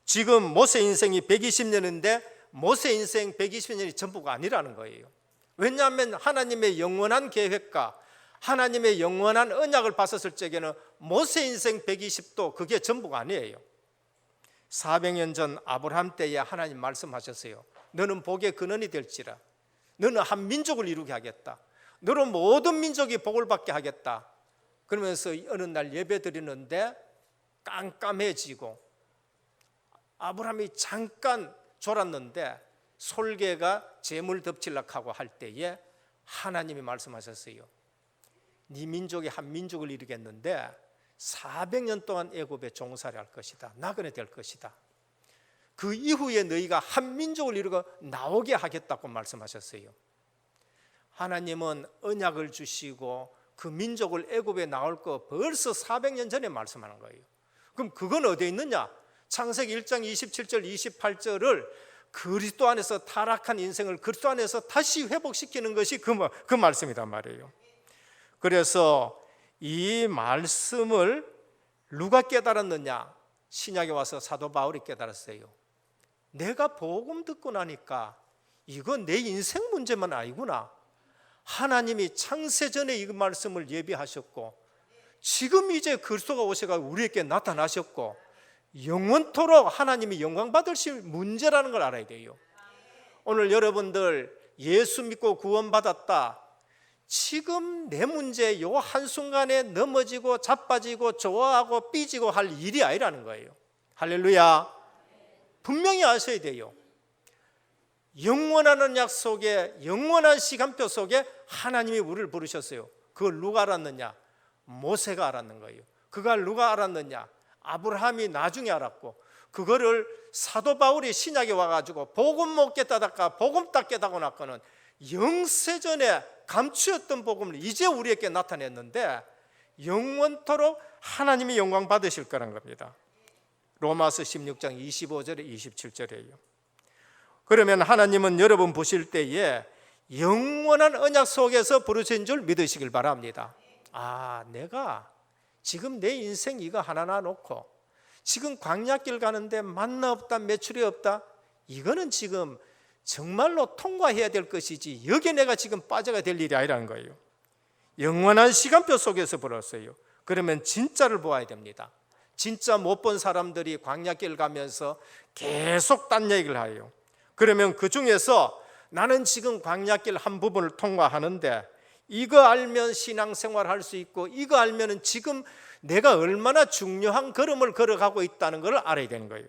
지금 모세 인생이 120년인데 모세 인생 120년이 전부가 아니라는 거예요. 왜냐하면 하나님의 영원한 계획과 하나님의 영원한 언약을 봤었을 적에는 모세 인생 120도 그게 전부가 아니에요. 400년 전 아브라함 때에 하나님 말씀하셨어요. 너는 복의 근원이 될지라. 너는 한 민족을 이루게 하겠다. 너는 모든 민족이 복을 받게 하겠다. 그러면서 어느 날 예배 드리는데 깜깜해지고 아브라함이 잠깐 졸았는데 솔개가 재물 덮치려고 할 때에 하나님이 말씀하셨어요. 네 민족이 한 민족을 이루겠는데 400년 동안 애굽에 종살이 할 것이다. 나그네 될 것이다. 그 이후에 너희가 한 민족을 이루고 나오게 하겠다고 말씀하셨어요. 하나님은 언약을 주시고 그 민족을 애굽에 나올 거 벌써 400년 전에 말씀하는 거예요. 그럼 그건 어디에 있느냐? 창세기 1장 27절 28절을 그리스도 안에서 타락한 인생을 그리스도 안에서 다시 회복시키는 것이 그 말씀이란 말이에요. 그래서 이 말씀을 누가 깨달았느냐? 신약에 와서 사도 바울이 깨달았어요. 내가 복음 듣고 나니까 이건 내 인생 문제만 아니구나. 하나님이 창세전에 이 말씀을 예비하셨고 지금 이제 그리스도가 오셔서 우리에게 나타나셨고 영원토록 하나님이 영광 받으실 문제라는 걸 알아야 돼요. 오늘 여러분들 예수 믿고 구원받았다. 지금 내 문제 요 한순간에 넘어지고 자빠지고 좋아하고 삐지고 할 일이 아니라는 거예요. 할렐루야. 분명히 아셔야 돼요. 영원한 언약 속에 영원한 시간표 속에 하나님이 우리를 부르셨어요. 그걸 누가 알았느냐? 모세가 알았는 거예요. 그걸 누가 알았느냐? 아브라함이 나중에 알았고 그거를 사도 바울이 신약에 와가지고 복음 못 깨닫다가 복음 딱 깨닫고 났거는 영세전에 감추었던 복음을 이제 우리에게 나타냈는데 영원토록 하나님이 영광 받으실 거란 겁니다. 로마서 16장 25절에 27절이에요. 그러면 하나님은 여러분 보실 때에 영원한 언약 속에서 부르신 줄 믿으시길 바랍니다. 내가 지금 내 인생 이거 하나 놔놓고 지금 광야길 가는데 만나 없다 매출이 없다 이거는 지금 정말로 통과해야 될 것이지 여기에 내가 지금 빠져가 될 일이 아니라는 거예요. 영원한 시간표 속에서 불었어요. 그러면 진짜를 보아야 됩니다. 진짜 못 본 사람들이 광야길 가면서 계속 딴 얘기를 해요. 그러면 그 중에서 나는 지금 광야길 한 부분을 통과하는데 이거 알면 신앙생활 할 수 있고 이거 알면 지금 내가 얼마나 중요한 걸음을 걸어가고 있다는 걸 알아야 되는 거예요.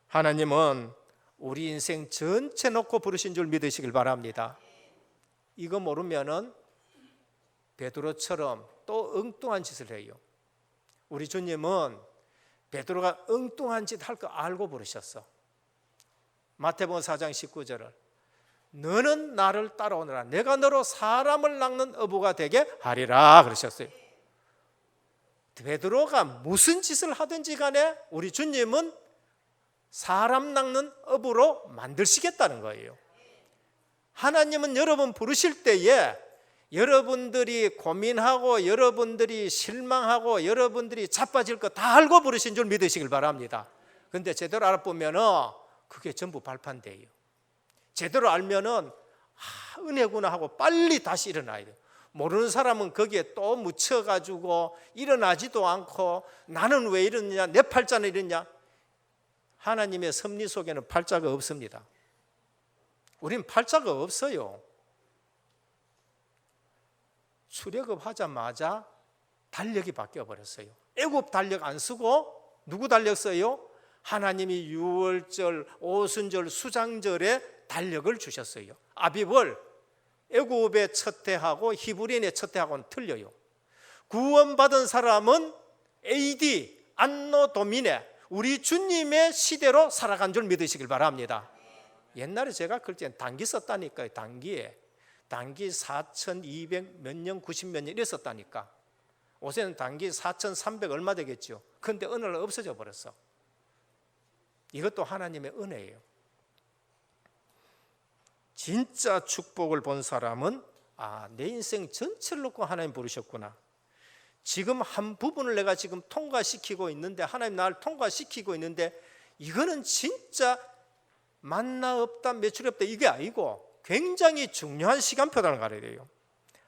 하나님은 우리 인생 전체 놓고 부르신 줄 믿으시길 바랍니다. 이거 모르면은 베드로처럼 또 엉뚱한 짓을 해요. 우리 주님은 베드로가 엉뚱한 짓 할 거 알고 부르셨어. 마태복음 4장 19절을 너는 나를 따라오너라 내가 너로 사람을 낚는 어부가 되게 하리라 그러셨어요. 베드로가 무슨 짓을 하든지 간에 우리 주님은 사람 낚는 어부로 만드시겠다는 거예요. 하나님은 여러분 부르실 때에 여러분들이 고민하고 여러분들이 실망하고 여러분들이 자빠질 거 다 알고 부르신 줄 믿으시길 바랍니다. 그런데 제대로 알아보면 그게 전부 발판돼요. 제대로 알면은 은혜구나 하고 빨리 다시 일어나야 돼요. 모르는 사람은 거기에 또 묻혀가지고 일어나지도 않고 나는 왜 이러느냐 내 팔자는 이러냐. 하나님의 섭리 속에는 팔자가 없습니다. 우린 팔자가 없어요. 출애굽 하자마자 달력이 바뀌어버렸어요. 애굽 달력 안 쓰고 누구 달력 써요? 하나님이 유월절, 오순절, 수장절에 달력을 주셨어요. 아비벌, 애굽의 첫 해하고 히브리인의 첫 해하고는 틀려요. 구원받은 사람은 AD, 안노 도미네, 우리 주님의 시대로 살아간 줄 믿으시길 바랍니다. 옛날에 제가 그때 단기 썼다니까요. 단기 4200 몇 년, 90 몇 년 이랬었다니까. 요새는 단기 4300 얼마 되겠죠. 그런데 어느 날 없어져 버렸어. 이것도 하나님의 은혜예요. 진짜 축복을 본 사람은 내 인생 전체를 놓고 하나님 부르셨구나. 지금 한 부분을 내가 지금 통과시키고 있는데 하나님 나를 통과시키고 있는데 이거는 진짜 만나 없다 매출이 없다 이게 아니고 굉장히 중요한 시간표라는 걸 알아야 돼요.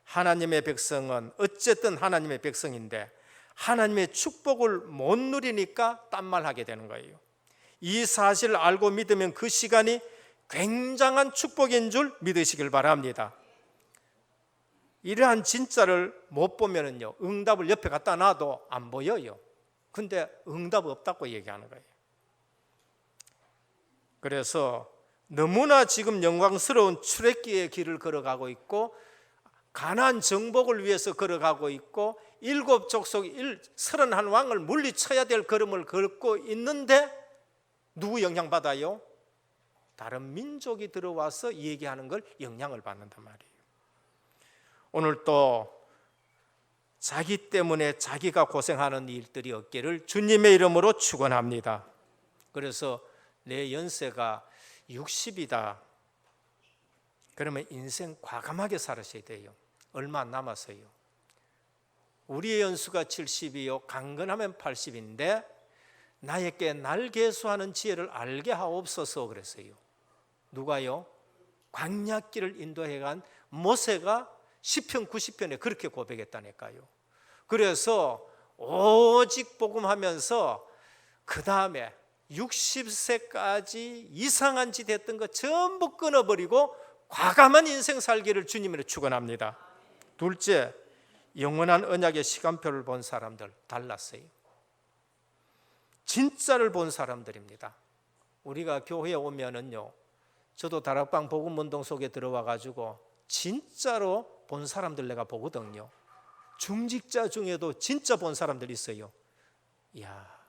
하나님의 백성은 어쨌든 하나님의 백성인데 하나님의 축복을 못 누리니까 딴말하게 되는 거예요. 이 사실을 알고 믿으면 그 시간이 굉장한 축복인 줄 믿으시길 바랍니다. 이러한 진짜를 못 보면은요 응답을 옆에 갖다 놔도 안 보여요. 근데 응답 없다고 얘기하는 거예요. 그래서 너무나 지금 영광스러운 출애굽의 길을 걸어가고 있고 가나안 정복을 위해서 걸어가고 있고 7족속 31왕을 물리쳐야 될 걸음을 걷고 있는데 누구 영향받아요? 다른 민족이 들어와서 얘기하는 걸 영향을 받는단 말이에요. 오늘 또 자기 때문에 자기가 고생하는 일들이 없기를 주님의 이름으로 축원합니다. 그래서 내 연세가 60이다. 그러면 인생 과감하게 살으셔야 돼요. 얼마 안 남았어요. 우리의 연수가 70이요 강건하면 80인데 나에게 날 계수하는 지혜를 알게 하옵소서 그랬어요. 누가요? 광야길을 인도해간 모세가 시편 90편에 그렇게 고백했다니까요. 그래서 오직 복음하면서 그 다음에 60세까지 이상한 짓 했던 거 전부 끊어버리고 과감한 인생 살기를 주님으로 축원합니다. 둘째, 영원한 언약의 시간표를 본 사람들 달랐어요. 진짜를 본 사람들입니다. 우리가 교회에 오면은요, 저도 다락방 복음운동 속에 들어와 가지고 진짜로 본 사람들 내가 보거든요. 중직자 중에도 진짜 본 사람들 있어요. 이야,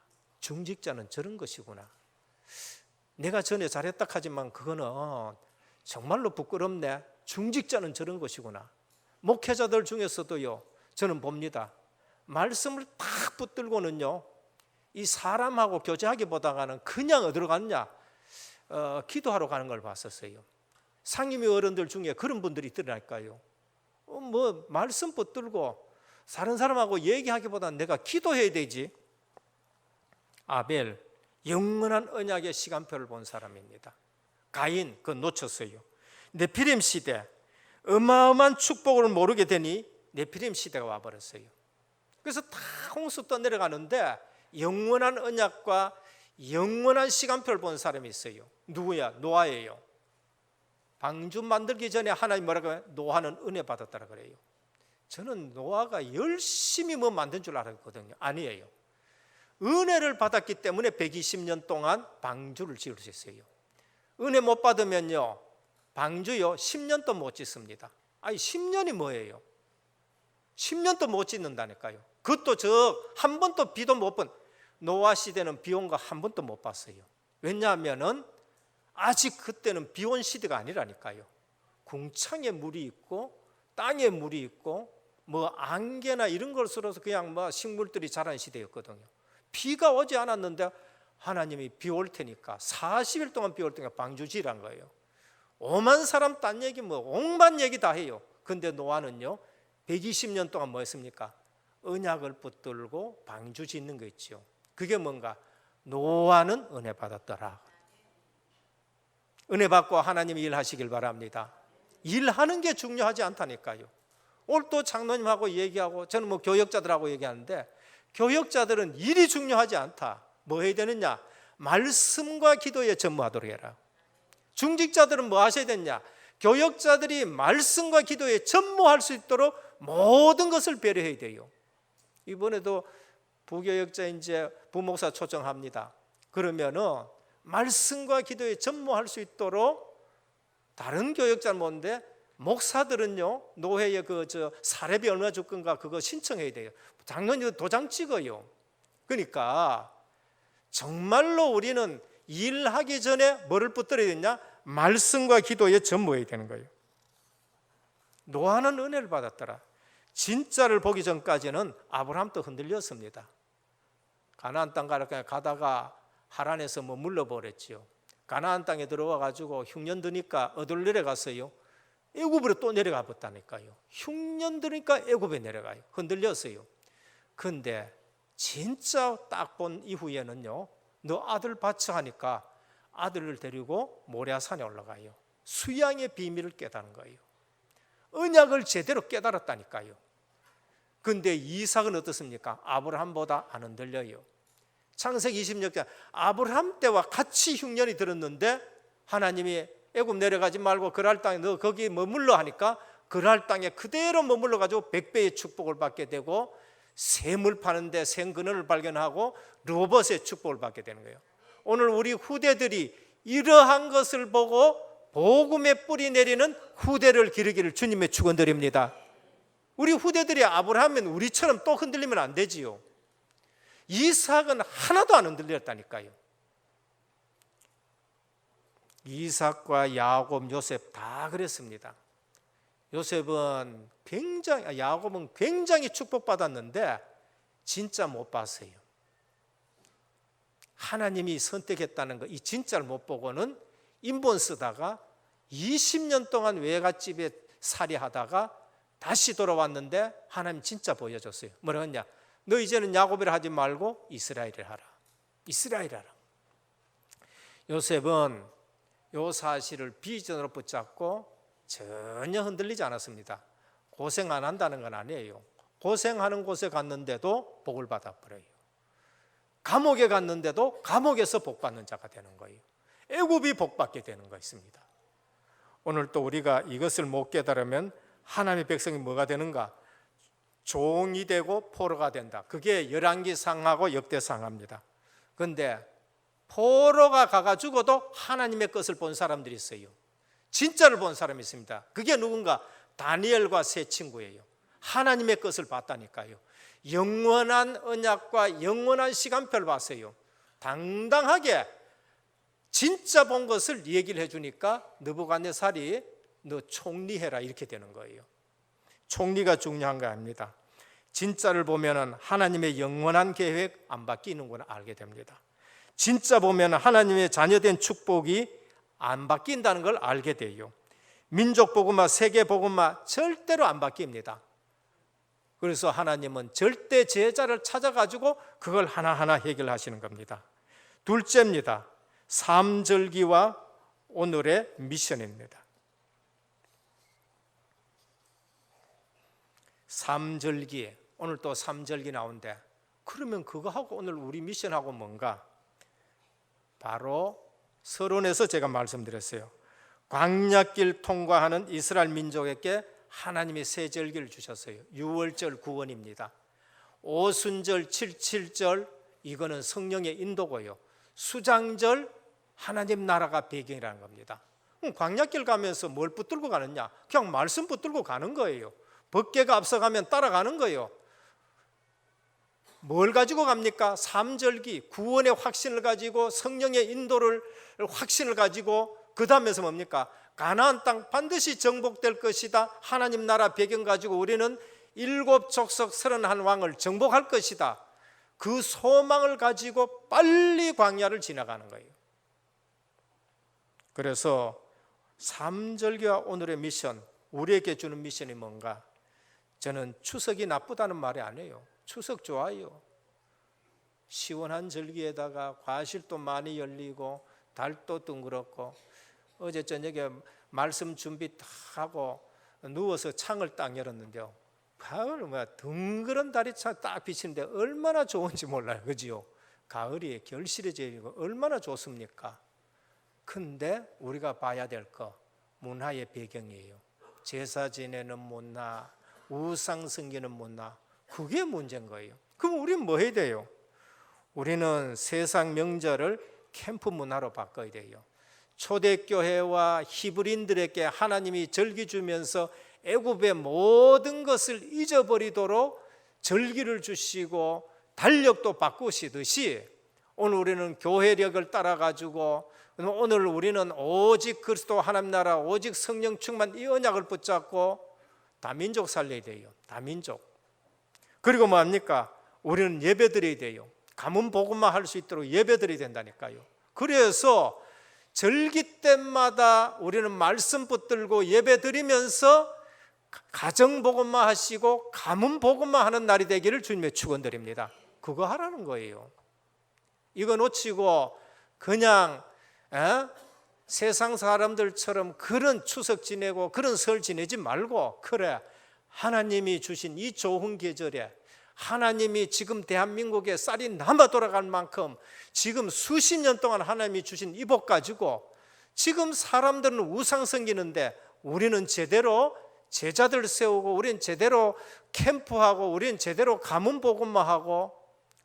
중직자는 저런 것이구나. 내가 전에 잘했다 하지만 그거는 정말로 부끄럽네. 중직자는 저런 것이구나. 목회자들 중에서도요, 저는 봅니다. 말씀을 딱 붙들고는요, 이 사람하고 교제하기보다는 그냥 어디로 갔냐? 기도하러 가는 걸 봤었어요. 상임위 어른들 중에 그런 분들이 있더라니까요. 뭐 말씀 붙들고 다른 사람하고 얘기하기보다는 내가 기도해야 되지. 아벨, 영원한 언약의 시간표를 본 사람입니다. 가인, 그거 놓쳤어요. 네피림 시대, 어마어마한 축복을 모르게 되니 네피림 시대가 와버렸어요. 그래서 다 홍수 떠내려가는데 영원한 언약과 영원한 시간표를 본 사람이 있어요. 누구야? 노아예요. 방주 만들기 전에 하나님 뭐라고 해요? 노아는 은혜 받았다라 그래요. 저는 노아가 열심히 뭐 만든 줄 알았거든요. 아니에요. 은혜를 받았기 때문에 120년 동안 방주를 지을 수 있어요. 은혜 못 받으면요, 방주요 10년도 못 짓습니다. 아니 10년이 뭐예요? 10년도 못 짓는다니까요. 그것도 한 번도 비도 못 본, 노아 시대는 비 온 거 한 번도 못 봤어요. 왜냐하면은 아직 그때는 비 온 시대가 아니라니까요. 궁창에 물이 있고 땅에 물이 있고 뭐 안개나 이런 것으로서 그냥 뭐 식물들이 자라는 시대였거든요. 비가 오지 않았는데 하나님이 비 올 테니까 40일 동안 비 올 테니까 방주 지으란 거예요. 오만 사람 딴 얘기 뭐 옹만 얘기 다 해요. 근데 노아는요 120년 동안 뭐 했습니까? 언약을 붙들고 방주 짓는 거 있죠. 그게 뭔가? 노아는 은혜 받았더라. 은혜 받고 하나님이 일하시길 바랍니다. 일하는 게 중요하지 않다니까요. 오늘 또 장로님하고 얘기하고 저는 뭐 교역자들하고 얘기하는데 교역자들은 일이 중요하지 않다. 뭐 해야 되느냐? 말씀과 기도에 전무하도록 해라. 중직자들은 뭐 하셔야 되냐? 교역자들이 말씀과 기도에 전무할 수 있도록 모든 것을 배려해야 돼요. 이번에도 부교역자 이제 부목사 초청합니다. 그러면은 말씀과 기도에 전무할 수 있도록 다른 교역자는 뭔데 목사들은요 노회에 사례비 얼마 줄 건가 그거 신청해야 돼요. 당연히 도장 찍어요. 그러니까 정말로 우리는 일하기 전에 뭐를 붙들어야 되냐? 말씀과 기도에 전무해야 되는 거예요. 노아는 은혜를 받았더라. 진짜를 보기 전까지는 아브라함도 흔들렸습니다. 가나안 땅 가다가 하란에서 뭐 물러버렸지요. 가나안 땅에 들어와 가지고 흉년 드니까 어디로 내려갔어요? 애굽으로 또 내려가 봤다니까요. 흉년 드니까 애굽에 내려가요. 흔들렸어요. 근데 진짜 딱 본 이후에는요, 너 아들 바쳐 하니까 아들을 데리고 모리아산에 올라가요. 수양의 비밀을 깨달은 거예요. 언약을 제대로 깨달았다니까요. 근데 이삭은 어떻습니까? 아브라함보다 안 흔들려요. 창세기 20년 아브라함 때와 같이 흉년이 들었는데 하나님이 애굽 내려가지 말고 그랄 땅에 너 거기 머물러 하니까 그랄 땅에 그대로 머물러 가지고 100배의 축복을 받게 되고 샘을 파는데 샘근원을 발견하고 로봇의 축복을 받게 되는 거예요. 오늘 우리 후대들이 이러한 것을 보고 복음의 뿌리 내리는 후대를 기르기를 주님의 축원드립니다. 우리 후대들이 아브라함은 우리처럼 또 흔들리면 안 되지요. 이삭은 하나도 안 흔들렸다니까요. 이삭과 야곱, 요셉 다 그랬습니다. 야곱은 굉장히 축복받았는데 진짜 못 봤어요. 하나님이 선택했다는 거, 이 진짜를 못 보고는 인본 쓰다가 20년 동안 외갓집에 살이하다가 다시 돌아왔는데 하나님 진짜 보여줬어요. 뭐라 했냐? 너 이제는 야곱이라 하지 말고 이스라엘을 하라. 이스라엘 하라. 요셉은 요 사실을 비전으로 붙잡고 전혀 흔들리지 않았습니다. 고생 안 한다는 건 아니에요. 고생하는 곳에 갔는데도 복을 받아버려요. 감옥에 갔는데도 감옥에서 복받는 자가 되는 거예요. 애굽이 복받게 되는 거 있습니다. 오늘 또 우리가 이것을 못 깨달으면 하나님의 백성이 뭐가 되는가? 종이 되고 포로가 된다. 그게 열왕기상하고 역대상합니다. 그런데 포로가 가가 죽어도 하나님의 것을 본 사람들이 있어요. 진짜를 본 사람이 있습니다. 그게 누군가? 다니엘과 세 친구예요. 하나님의 것을 봤다니까요. 영원한 언약과 영원한 시간표를 봤어요. 당당하게 진짜 본 것을 얘기를 해주니까 느부갓네살이 너 총리해라 이렇게 되는 거예요. 총리가 중요한 거 아닙니다. 진짜를 보면 하나님의 영원한 계획 안 바뀌는구나 알게 됩니다. 진짜 보면 하나님의 자녀된 축복이 안 바뀐다는 걸 알게 돼요. 민족 복음화, 세계 복음화 절대로 안 바뀝니다. 그래서 하나님은 절대 제자를 찾아가지고 그걸 하나하나 해결하시는 겁니다. 둘째입니다. 삼절기와 오늘의 미션입니다. 삼절기, 오늘 또 삼절기 나온대. 그러면 그거하고 오늘 우리 미션하고 뭔가? 바로 서론에서 제가 말씀드렸어요. 광야길 통과하는 이스라엘 민족에게 하나님이 세 절기를 주셨어요. 유월절 구원입니다. 오순절 77절 이거는 성령의 인도고요. 수장절 하나님 나라가 배경이라는 겁니다. 광야길 가면서 뭘 붙들고 가느냐? 그냥 말씀 붙들고 가는 거예요. 법궤가 앞서가면 따라가는 거예요. 뭘 가지고 갑니까? 삼절기 구원의 확신을 가지고 성령의 인도를 확신을 가지고 그 다음에서 뭡니까? 가나안 땅 반드시 정복될 것이다. 하나님 나라 배경 가지고 우리는 7 족속 31왕을 정복할 것이다. 그 소망을 가지고 빨리 광야를 지나가는 거예요. 그래서 삼절기와 오늘의 미션, 우리에게 주는 미션이 뭔가? 저는 추석이 나쁘다는 말이 아니에요. 추석 좋아요. 시원한 절기에다가 과실도 많이 열리고 달도 둥그렇고 어제 저녁에 말씀 준비 다 하고 누워서 창을 딱 열었는데요. 가을 둥그런 달이 딱 비치는데 얼마나 좋은지 몰라요. 그지요? 가을이 결실해지고 얼마나 좋습니까? 근데 우리가 봐야 될 거 문화의 배경이에요. 제사 지내는 문화, 우상 섬기는 문화, 그게 문제인 거예요. 그럼 우리는 뭐 해야 돼요? 우리는 세상 명절을 캠프 문화로 바꿔야 돼요. 초대교회와 히브리인들에게 하나님이 절기 주면서 애굽의 모든 것을 잊어버리도록 절기를 주시고 달력도 바꾸시듯이 오늘 우리는 교회력을 따라가지고 오늘 우리는 오직 그리스도 하나님 나라 오직 성령 충만 이 언약을 붙잡고 다민족 살려야 돼요. 다민족. 그리고 뭐합니까? 우리는 예배드려야 돼요. 가문 복음만 할 수 있도록 예배드려야 된다니까요. 그래서 절기 때마다 우리는 말씀 붙들고 예배드리면서 가정 복음만 하시고 가문 복음만 하는 날이 되기를 주님의 축원드립니다. 그거 하라는 거예요. 이거 놓치고 그냥 세상 사람들처럼 그런 추석 지내고 그런 설 지내지 말고, 그래 하나님이 주신 이 좋은 계절에 하나님이 지금 대한민국에 쌀이 남아 돌아갈 만큼 지금 수십 년 동안 하나님이 주신 이 복 가지고 지금 사람들은 우상 섬기는데 우리는 제대로 제자들 세우고 우리는 제대로 캠프하고 우리는 제대로 가문 복음만 하고,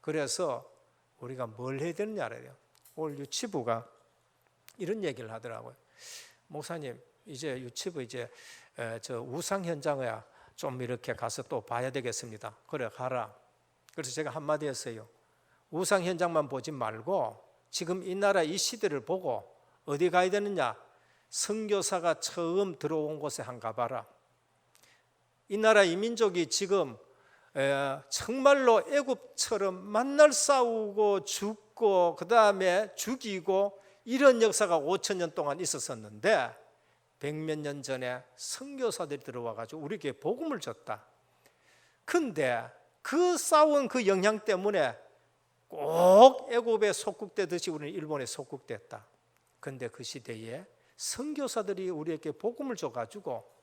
그래서 우리가 뭘 해야 되느냐 알아요. 오늘 유치부가 이런 얘기를 하더라고요. 목사님, 이제 유치부 이제 저 우상 현장이야 좀 이렇게 가서 또 봐야 되겠습니다. 그래 가라. 그래서 제가 한마디 했어요. 우상 현장만 보지 말고 지금 이 나라 이 시대를 보고 어디 가야 되느냐? 선교사가 처음 들어온 곳에 한 가봐라. 이 나라 이 민족이 지금 정말로 애굽처럼 만날 싸우고 죽고 그 다음에 죽이고 이런 역사가 5,000년 동안 있었었는데 100몇 년 전에 선교사들이 들어와가지고 우리에게 복음을 줬다. 근데 그 싸운 그 영향 때문에 꼭 애굽에 속국되듯이 우리는 일본에 속국됐다. 근데 그 시대에 선교사들이 우리에게 복음을 줘가지고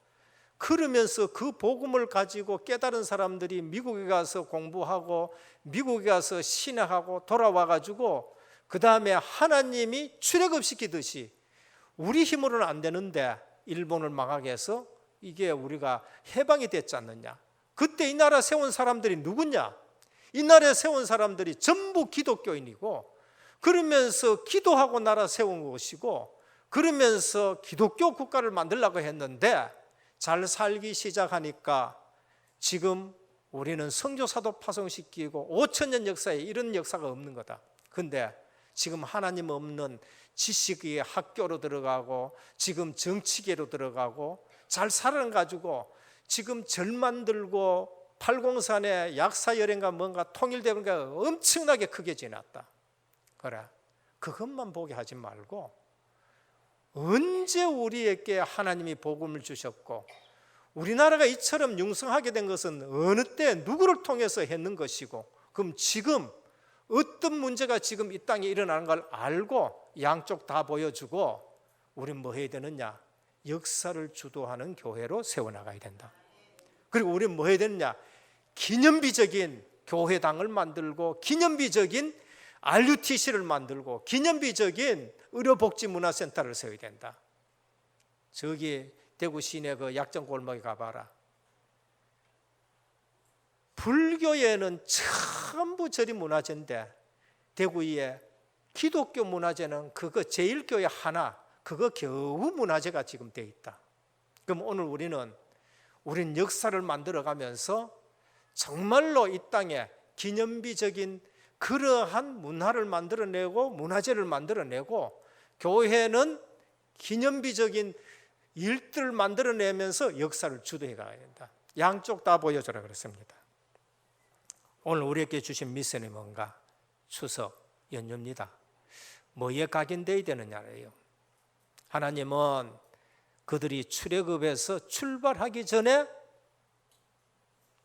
그러면서 그 복음을 가지고 깨달은 사람들이 미국에 가서 공부하고 미국에 가서 신학하고 돌아와가지고 그 다음에 하나님이 출애굽시키듯이 우리 힘으로는 안 되는데 일본을 망하게 해서 이게 우리가 해방이 됐지 않느냐. 그때 이 나라 세운 사람들이 누구냐? 이 나라에 세운 사람들이 전부 기독교인이고 그러면서 기도하고 나라 세운 것이고 그러면서 기독교 국가를 만들려고 했는데 잘 살기 시작하니까 지금 우리는 선교사도 파송시키고 5,000년 역사에 이런 역사가 없는 거다. 근데 지금 하나님 없는 지식의 학교로 들어가고 지금 정치계로 들어가고 잘 살아가지고 지금 절 만들고 팔공산에 약사열행과 뭔가 통일되는가 엄청나게 크게 지났다. 그래, 그것만 보게 하지 말고 언제 우리에게 하나님이 복음을 주셨고 우리나라가 이처럼 융성하게 된 것은 어느 때 누구를 통해서 했는 것이고 그럼 지금 어떤 문제가 지금 이 땅에 일어나는 걸 알고 양쪽 다 보여주고 우리는 뭐 해야 되느냐? 역사를 주도하는 교회로 세워나가야 된다. 그리고 우리는 뭐 해야 되느냐? 기념비적인 교회당을 만들고 기념비적인 RUTC를 만들고 기념비적인 의료복지문화센터를 세워야 된다. 저기 대구 시내 그 약정골목에 가봐라. 불교에는 전부 절이 문화재인데 대구에 기독교 문화재는 그거 제1교회 하나 그거 겨우 문화재가 지금 돼 있다. 그럼 오늘 우리는 역사를 만들어가면서 정말로 이 땅에 기념비적인 그러한 문화를 만들어내고 문화재를 만들어내고 교회는 기념비적인 일들을 만들어내면서 역사를 주도해 가야 된다. 양쪽 다 보여줘라 그랬습니다. 오늘 우리에게 주신 미션이 뭔가? 추석 연휴입니다. 뭐에 각인되어야 되느냐래요. 하나님은 그들이 출애굽에서 출발하기 전에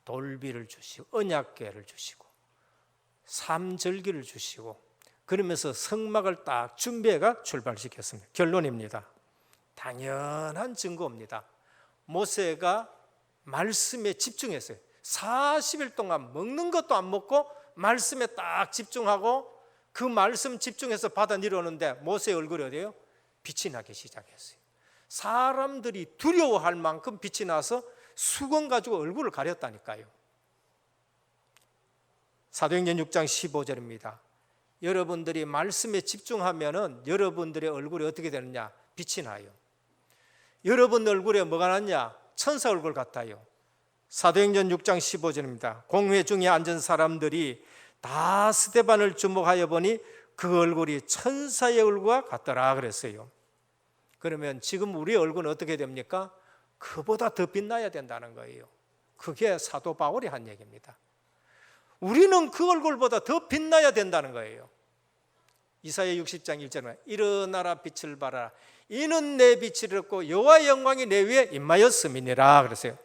돌비를 주시고 언약궤를 주시고 삼절기를 주시고 그러면서 성막을 딱 준비해가 출발시켰습니다. 결론입니다. 당연한 증거입니다. 모세가 말씀에 집중했어요. 40일 동안 먹는 것도 안 먹고 말씀에 딱 집중하고 그 말씀 집중해서 받아 내려오는데 모세의 얼굴이 어디예요? 빛이 나기 시작했어요. 사람들이 두려워할 만큼 빛이 나서 수건 가지고 얼굴을 가렸다니까요. 사도행전 6장 15절입니다. 여러분들이 말씀에 집중하면은 여러분들의 얼굴이 어떻게 되느냐? 빛이 나요. 여러분 얼굴에 뭐가 났냐? 천사 얼굴 같아요. 사도행전 6장 15절입니다. 공회 중에 앉은 사람들이 다 스데반을 주목하여 보니 그 얼굴이 천사의 얼굴과 같더라 그랬어요. 그러면 지금 우리 얼굴은 어떻게 됩니까? 그보다 더 빛나야 된다는 거예요. 그게 사도 바울이 한 얘기입니다. 우리는 그 얼굴보다 더 빛나야 된다는 거예요. 이사야 60장 1절에 일어나라 빛을 발하라 이는 내 빛이 이렇고 여호와의 영광이 내 위에 임하였음이니라 그랬어요.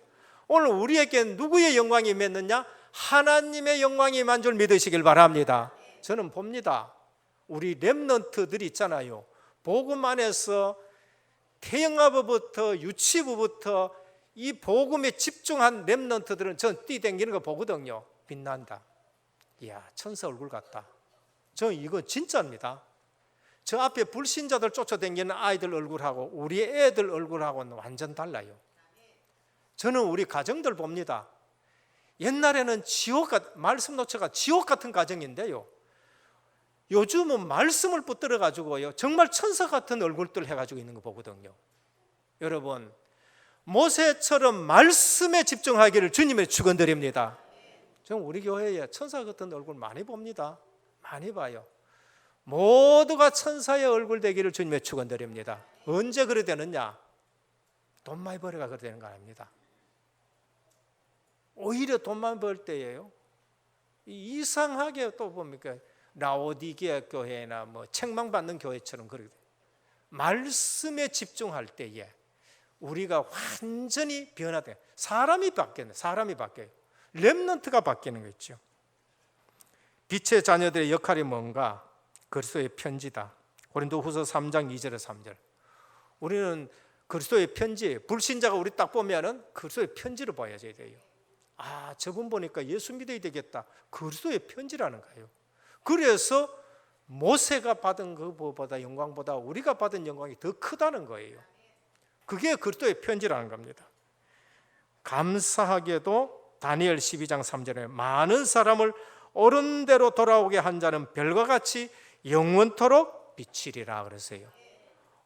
오늘 우리에게 누구의 영광이 임했느냐? 하나님의 영광이 임한 줄 믿으시길 바랍니다. 저는 봅니다. 우리 렘넌트들이 있잖아요. 복음 안에서 태영아부부터 유치부부터 이 복음에 집중한 렘넌트들은 전 뛰댕기는 거 보거든요. 빛난다. 이야, 천사 얼굴 같다. 저 이거 진짜입니다. 저 앞에 불신자들 쫓아다니는 아이들 얼굴하고 우리 애들 얼굴하고는 완전 달라요. 저는 우리 가정들 봅니다. 옛날에는 말씀 놓쳐가 지옥 같은 가정인데요. 요즘은 말씀을 붙들어 가지고요 정말 천사 같은 얼굴들 해가지고 있는 거 보거든요. 여러분, 모세처럼 말씀에 집중하기를 주님의 축원드립니다. 저는 우리 교회에 천사 같은 얼굴 많이 봅니다. 많이 봐요. 모두가 천사의 얼굴 되기를 주님의 축원드립니다. 언제 그래 되느냐? 돈 많이 벌어가 그래 되는 거 아닙니다. 오히려 돈만 벌 때예요. 이상하게 또 봅니까? 라오디게아 교회나 뭐 책망받는 교회처럼 그러게 돼요. 말씀에 집중할 때에 우리가 완전히 변화돼요. 사람이 바뀌어요. 사람이 바뀌어요. 렘넌트가 바뀌는 거 있죠. 빛의 자녀들의 역할이 뭔가? 그리스도의 편지다. 고린도후서 3장 2절에 3절. 우리는 그리스도의 편지, 불신자가 우리 딱 보면은 그리스도의 편지를 봐야 돼요. 아, 저분 보니까 예수 믿어야 되겠다. 그리스도의 편지라는 거예요. 그래서 모세가 받은 그보다 영광보다 우리가 받은 영광이 더 크다는 거예요. 그게 그리스도의 편지라는 겁니다. 감사하게도 다니엘 12장 3절에 많은 사람을 옳은 대로 돌아오게 한 자는 별과 같이 영원토록 비치리라 그랬어요.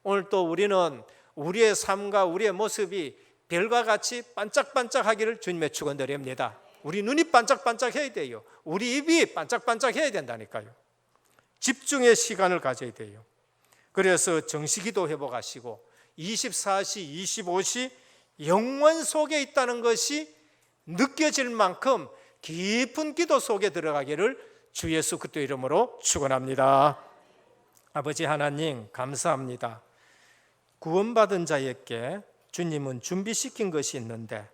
오늘 또 우리는 우리의 삶과 우리의 모습이 별과 같이 반짝반짝하기를 주님의 축원드립니다. 우리 눈이 반짝반짝해야 돼요. 우리 입이 반짝반짝해야 된다니까요. 집중의 시간을 가져야 돼요. 그래서 정시기도 회복하시고 24시, 25시 영원 속에 있다는 것이 느껴질 만큼 깊은 기도 속에 들어가기를 주 예수 그리스도 이름으로 축원합니다. 아버지 하나님 감사합니다. 구원받은 자에게 주님은 준비시킨 것이 있는데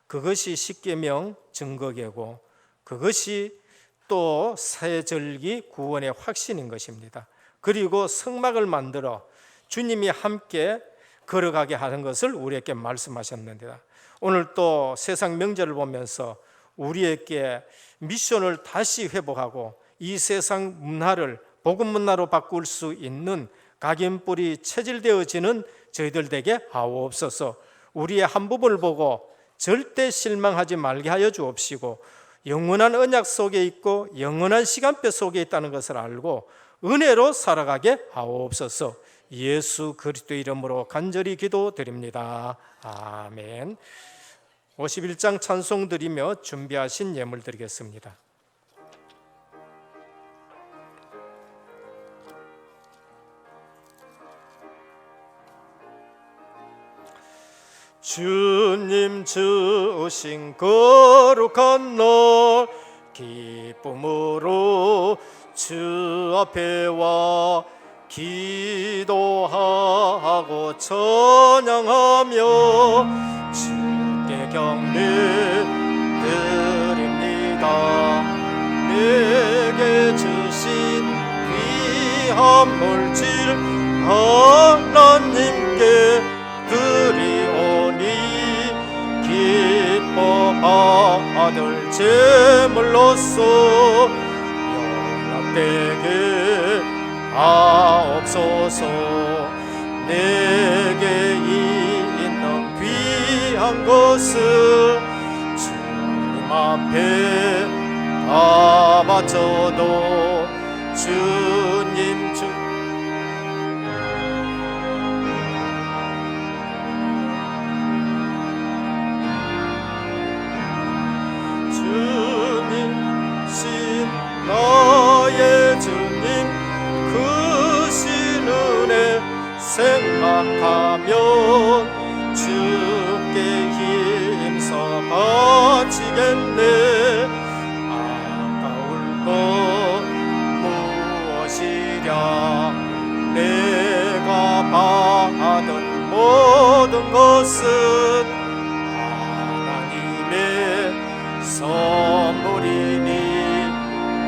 그것이 십계명 증거계고 그것이 또 새절기 구원의 확신인 것입니다. 그리고 성막을 만들어 주님이 함께 걸어가게 하는 것을 우리에게 말씀하셨는데 오늘 또 세상 명절을 보면서 우리에게 미션을 다시 회복하고 이 세상 문화를 복음 문화로 바꿀 수 있는 각인뿔이 체질되어지는 저희들 되게 하옵소서. 우리의 한 부분을 보고 절대 실망하지 말게 하여 주옵시고 영원한 언약 속에 있고 영원한 시간표 속에 있다는 것을 알고 은혜로 살아가게 하옵소서. 예수 그리스도 이름으로 간절히 기도드립니다. 아멘. 51장 찬송 드리며 준비하신 예물 드리겠습니다. 주님 주신 거룩한 날 기쁨으로 주 앞에 와 기도하고 찬양하며 주께 경배 드립니다. 내게 주신 귀한 물질 하나님께 드리오니 기뻐 받을 제물로서 용납되게 하옵소서. 내게 있는 귀한 것을 주님 앞에 다 바쳐도 주님 신 나의 주님 그 신 은혜 생각하면 주께 힘써 바치겠네. 아까울 것 무엇이랴. 내가 받은 모든 것은 하나님의 선물이니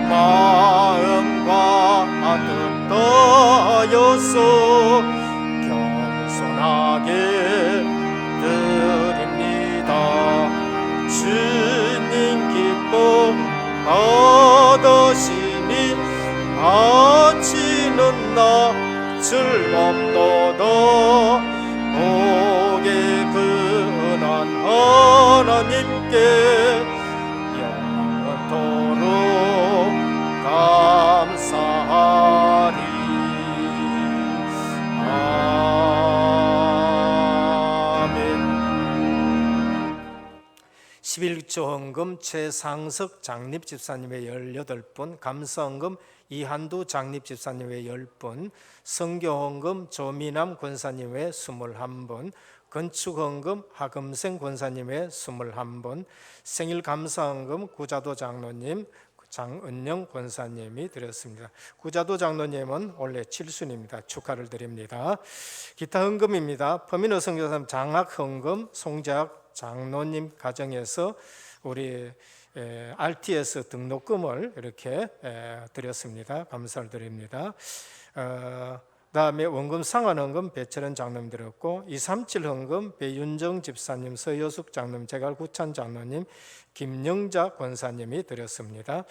마음과 뜻 다하여서 겸손하게 드립니다. 주님 기뻐 받으시니 바치는 나 즐겁도다. 복의 근한 하나님께 영원토록 감사하리. 아멘. 기초헌금 최상석 장립집사님의 18분, 감사헌금 이한두 장립집사님의 10분, 선교헌금 조미남 권사님의 21분, 건축헌금 하금생 권사님의 21분, 생일감사헌금 구자도 장로님, 장은영 권사님이 드렸습니다. 구자도 장로님은 원래 7순입니다. 축하를 드립니다. 기타 헌금입니다. 퍼미너 선교사님 장학헌금 송재학 장로님 가정에서 우리 RTS 등록금을 이렇게 드렸습니다. 감사를 드립니다. 다음에 원금 상환헌금 배철현 장로님 드렸고 237 헌금 배윤정 집사님, 서효숙 장로님, 제갈구찬 장로님, 김영자 권사님이 드렸습니다.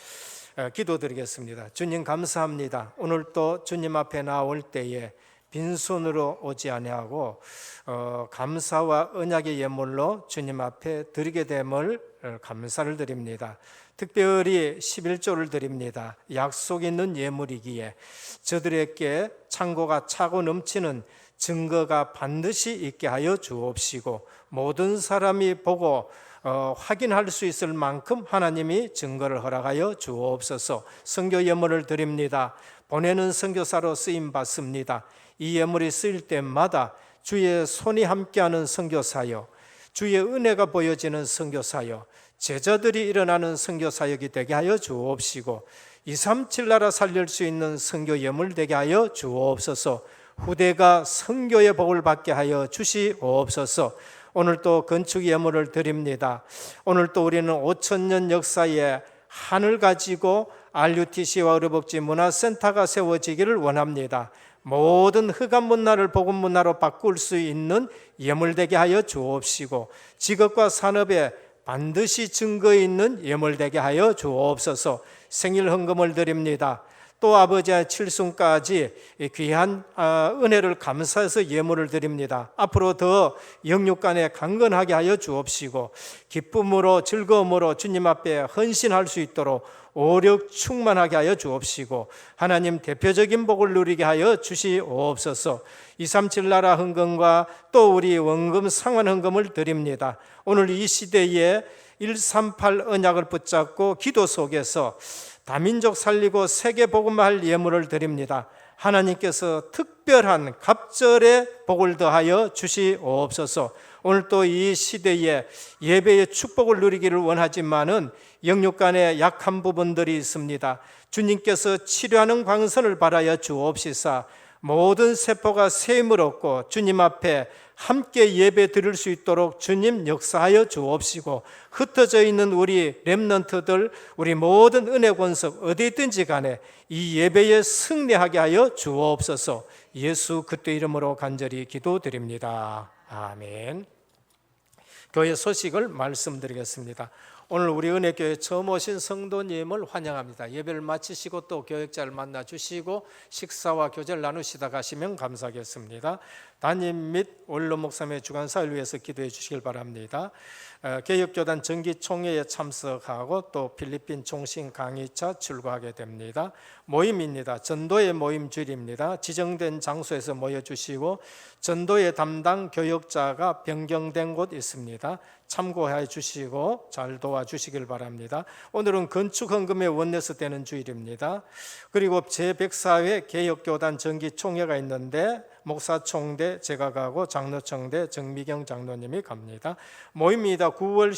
기도드리겠습니다. 주님 감사합니다. 오늘 또 주님 앞에 나올 때에 빈손으로 오지 아니하고 감사와 언약의 예물로 주님 앞에 드리게 됨을 감사를 드립니다. 특별히 11조를 드립니다. 약속 있는 예물이기에 저들에게 창고가 차고 넘치는 증거가 반드시 있게 하여 주옵시고 모든 사람이 보고 확인할 수 있을 만큼 하나님이 증거를 허락하여 주옵소서. 선교 예물을 드립니다. 보내는 선교사로 쓰임 받습니다. 이 예물이 쓰일 때마다 주의 손이 함께하는 선교사역, 주의 은혜가 보여지는 선교사역, 제자들이 일어나는 선교사역이 되게 하여 주옵시고 237 나라 살릴 수 있는 선교 예물 되게 하여 주옵소서. 후대가 선교의 복을 받게 하여 주시옵소서. 오늘 또 건축 예물을 드립니다. 오늘 또 우리는 5,000년 역사의 한을 가지고 RUTC와 의료복지 문화센터가 세워지기를 원합니다. 모든 흑암 문화를 복음 문화로 바꿀 수 있는 예물되게 하여 주옵시고 직업과 산업에 반드시 증거 있는 예물되게 하여 주옵소서. 생일 헌금을 드립니다. 또 아버지의 칠순까지 귀한 은혜를 감사해서 예물을 드립니다. 앞으로 더 영육간에 강건하게 하여 주옵시고 기쁨으로 즐거움으로 주님 앞에 헌신할 수 있도록 오력 충만하게 하여 주옵시고 하나님 대표적인 복을 누리게 하여 주시옵소서. 237 나라 헌금과 또 우리 원금 상환 헌금을 드립니다. 오늘 이 시대에 138 언약을 붙잡고 기도 속에서 다민족 살리고 세계 복음할 예물을 드립니다. 하나님께서 특별한 갑절의 복을 더하여 주시옵소서. 오늘 또 이 시대에 예배의 축복을 누리기를 원하지만은 영육간에 약한 부분들이 있습니다. 주님께서 치료하는 광선을 바라여 주옵시사 모든 세포가 새 힘을 얻고 주님 앞에 함께 예배 드릴 수 있도록 주님 역사하여 주옵시고 흩어져 있는 우리 렘넌트들 우리 모든 은혜 권석 어디 있든지 간에 이 예배에 승리하게 하여 주옵소서. 예수 그리스도의 이름으로 간절히 기도드립니다. 아멘. 교회 소식을 말씀드리겠습니다. 오늘 우리 은혜교회 처음 오신 성도님을 환영합니다. 예배를 마치시고 또 교역자를 만나주시고 식사와 교제를 나누시다 가시면 감사하겠습니다. 담임 및 원로 목사님의 주간사를 위해서 기도해 주시길 바랍니다. 개혁교단 정기총회에 참석하고 또 필리핀 총신 강의차 출고하게 됩니다. 모임입니다. 전도의 모임 주일입니다. 지정된 장소에서 모여주시고 전도의 담당 교역자가 변경된 곳 있습니다. 참고해 주시고 잘 도와주시길 바랍니다. 오늘은 건축헌금의 원내에서 되는 주일입니다. 그리고 제104회 개혁교단 정기총회가 있는데 목사총대 제가 가고 장로총대 정미경 장로님이 갑니다. 모임입니다. 9월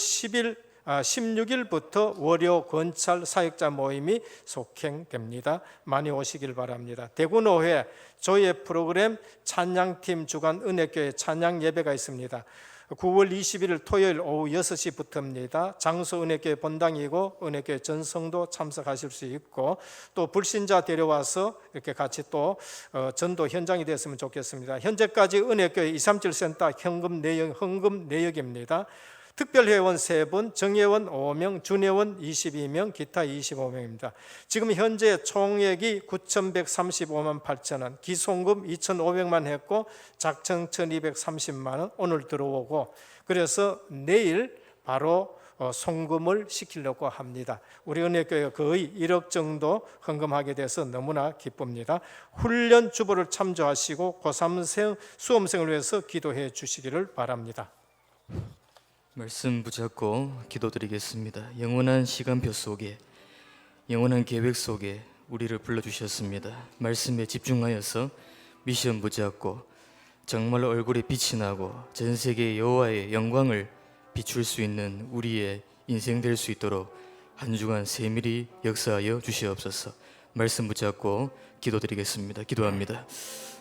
16일부터 월요 건찰 사역자 모임이 속행됩니다. 많이 오시길 바랍니다. 대구노회 조예 프로그램 찬양팀 주간 은혜교회 찬양 예배가 있습니다. 9월 21일 토요일 오후 6시부터입니다. 장소 은혜교회 본당이고 은혜교회 전성도 참석하실 수 있고 또 불신자 데려와서 이렇게 같이 또 전도 현장이 됐으면 좋겠습니다. 현재까지 은혜교회 237 센터 헌금 내역입니다. 특별회원 3분, 정회원 5명, 준회원 22명, 기타 25명입니다. 지금 현재 총액이 9,135만 8천 원, 기송금 2,500만 했고 작정 1,230만 원 오늘 들어오고 그래서 내일 바로 송금을 시키려고 합니다. 우리 은혜교회가 거의 1억 정도 헌금하게 돼서 너무나 기쁩니다. 훈련 주보를 참조하시고 고3생 수험생을 위해서 기도해 주시기를 바랍니다. 말씀 붙잡고 기도드리겠습니다. 영원한 시간표 속에, 영원한 계획 속에 우리를 불러주셨습니다. 말씀에 집중하여서 미션 붙잡고 정말로 얼굴에 빛이 나고 전 세계 여호와의 영광을 비출 수 있는 우리의 인생 될 수 있도록 한 주간 세밀히 역사하여 주시옵소서. 말씀 붙잡고 기도드리겠습니다. 기도합니다.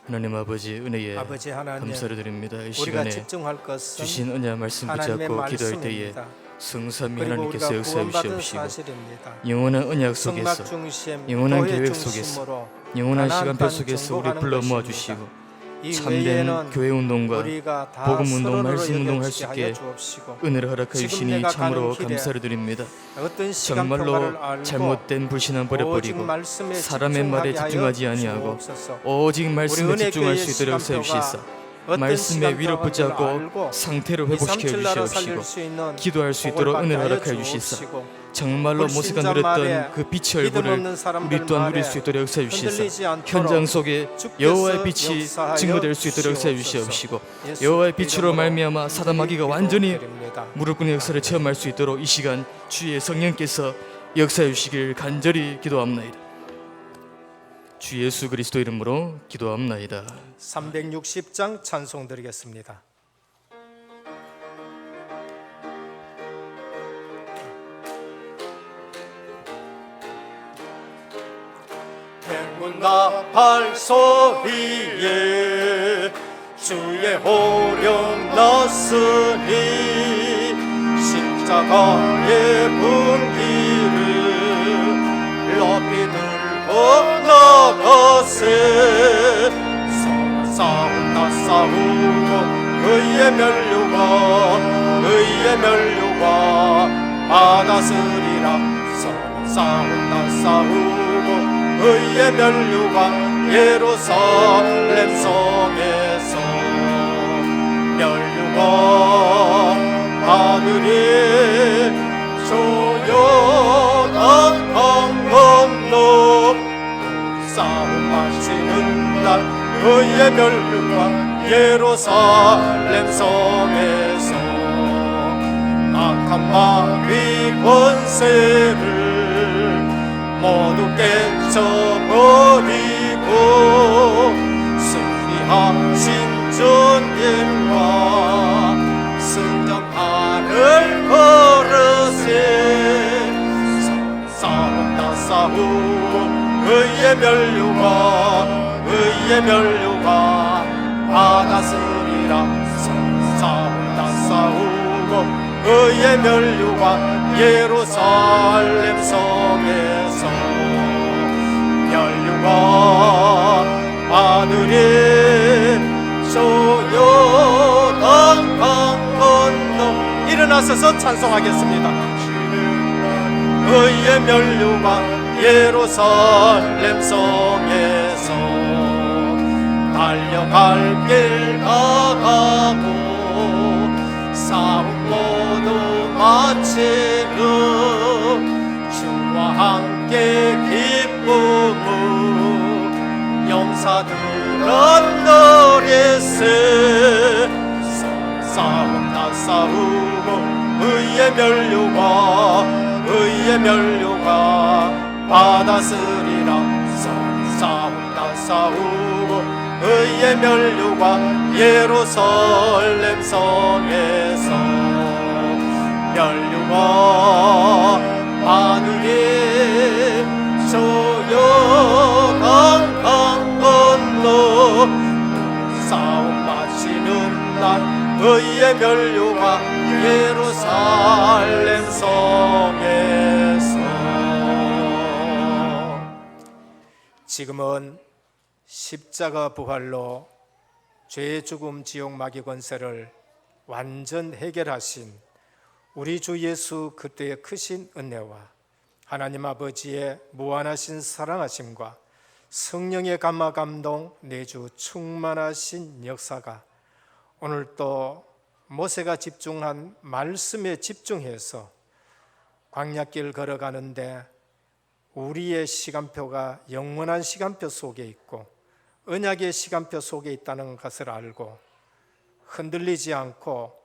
하나님 아버지, 은혜에 아버지 하나님, 감사를 드립니다. 이 우리가 시간에 집중할 것은 주신 은혜 말씀 하나님의 붙잡고 기도할 때에 말씀입니다. 성삼위 그리고 하나님께서 우리가 역사해 구원받은 주시옵시고 사실입니다. 영원한 언약 성막 속에서, 중심, 영원한 교회 계획 중심으로 영원한 가나안 시간표 땅 속에서 우리 정복하는 불러 모아 것입니다. 주시고 이 참된 외에는 교회 운동과 우리가 다 복음 운동, 서로를 말씀 운동 할 수 여겨지게 있게 하여 주옵시고, 은혜를 허락해 지금 주시니 내가 참으로 가는 길에 감사를 드립니다. 어떤 시간표가를 정말로 알고 잘못된 불신앙 오직 버려버리고 말씀에 사람의 말에 집중하게 집중하지 하여 아니하고 주옵소서. 오직 말씀에 우리 집중할 은혜교회의 수 있도록 시간표가 세우시사 어떤 말씀의 위로 시간표가 붙잡고 알고 상태를 회복시켜 237나라 주시옵시고 살릴 수 있는 기도할 수 복을 있도록 받게 은혜를 하여 허락해 주시사 주옵시고, 정말로 모세가 불신자 말에, 누렸던 그 빛의 믿음 얼굴을 없는 사람들 우리 또한 말에 누릴 수 있도록 역사해 흔들리지 주시사 않도록 현장 속에 주께서 여호와의 빛이 역사하여 증거될 수 있도록 역사해 주시옵소서. 주시옵시고 예수 여호와의 그리스도 빛으로 이름으로 말미암아 사단마귀가 완전히 기도드립니다. 무릎 꿇는 역사를 체험할 수 있도록 이 시간 주의 성령께서 역사해 주시길 간절히 기도합나이다. 주 예수 그리스도 이름으로 기도합나이다. 360장 찬송 드리겠습니다. 행군나 발소리에 주의 호령 났으니 십자가의 분기를 높이 들고 나가세. 싸운다 싸우고 의의 면류가 받았으리라. 싸운다 싸우고 의의 면류가 예루살렘 성에서 면류가 하늘이 조용한 강 건너 싸움하시는 날 의의 면류가 예루살렘 성에서 악한 마귀 권세를 모두 깨쳐버리고 승리하신 전쟁과 승전판을 걸으세. 싸운다 싸우고 의의 면류가 받았으리라. 싸운다 싸우고 의의 면류가 예루살렘 성에서 면류가 하늘이 조용한 강 건너 일어나서서 찬송하겠습니다. 의의 면류가 예루살렘 성에서 달려갈 길 가가고 싸움 모두 마치고 주와 함께 기쁨을 용사들은 노래세. 싸운다 싸우고 의의 면류가 받았으리라. 싸운다 싸우고 의의 면류가 예루살렘 성에서 면류가 하늘이 조용한 강 건너 싸움 마치는 날 의의 면류가 예루살렘 성에서. 지금은 십자가 부활로 죄의 죽음 지옥 마귀 권세를 완전 해결하신 우리 주 예수 그리스도의 크신 은혜와 하나님 아버지의 무한하신 사랑하심과 성령의 감화 감동 내주 충만하신 역사가 오늘 또 모세가 집중한 말씀에 집중해서 광야길 걸어가는데 우리의 시간표가 영원한 시간표 속에 있고 언약의 시간표 속에 있다는 것을 알고 흔들리지 않고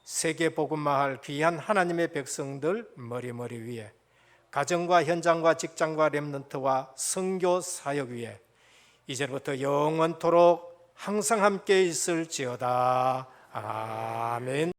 세계 복음화할 귀한 하나님의 백성들 머리머리 위에, 가정과 현장과 직장과 렘넌트와 선교 사역 위에 이제부터 영원토록 항상 함께 있을지어다. 아멘.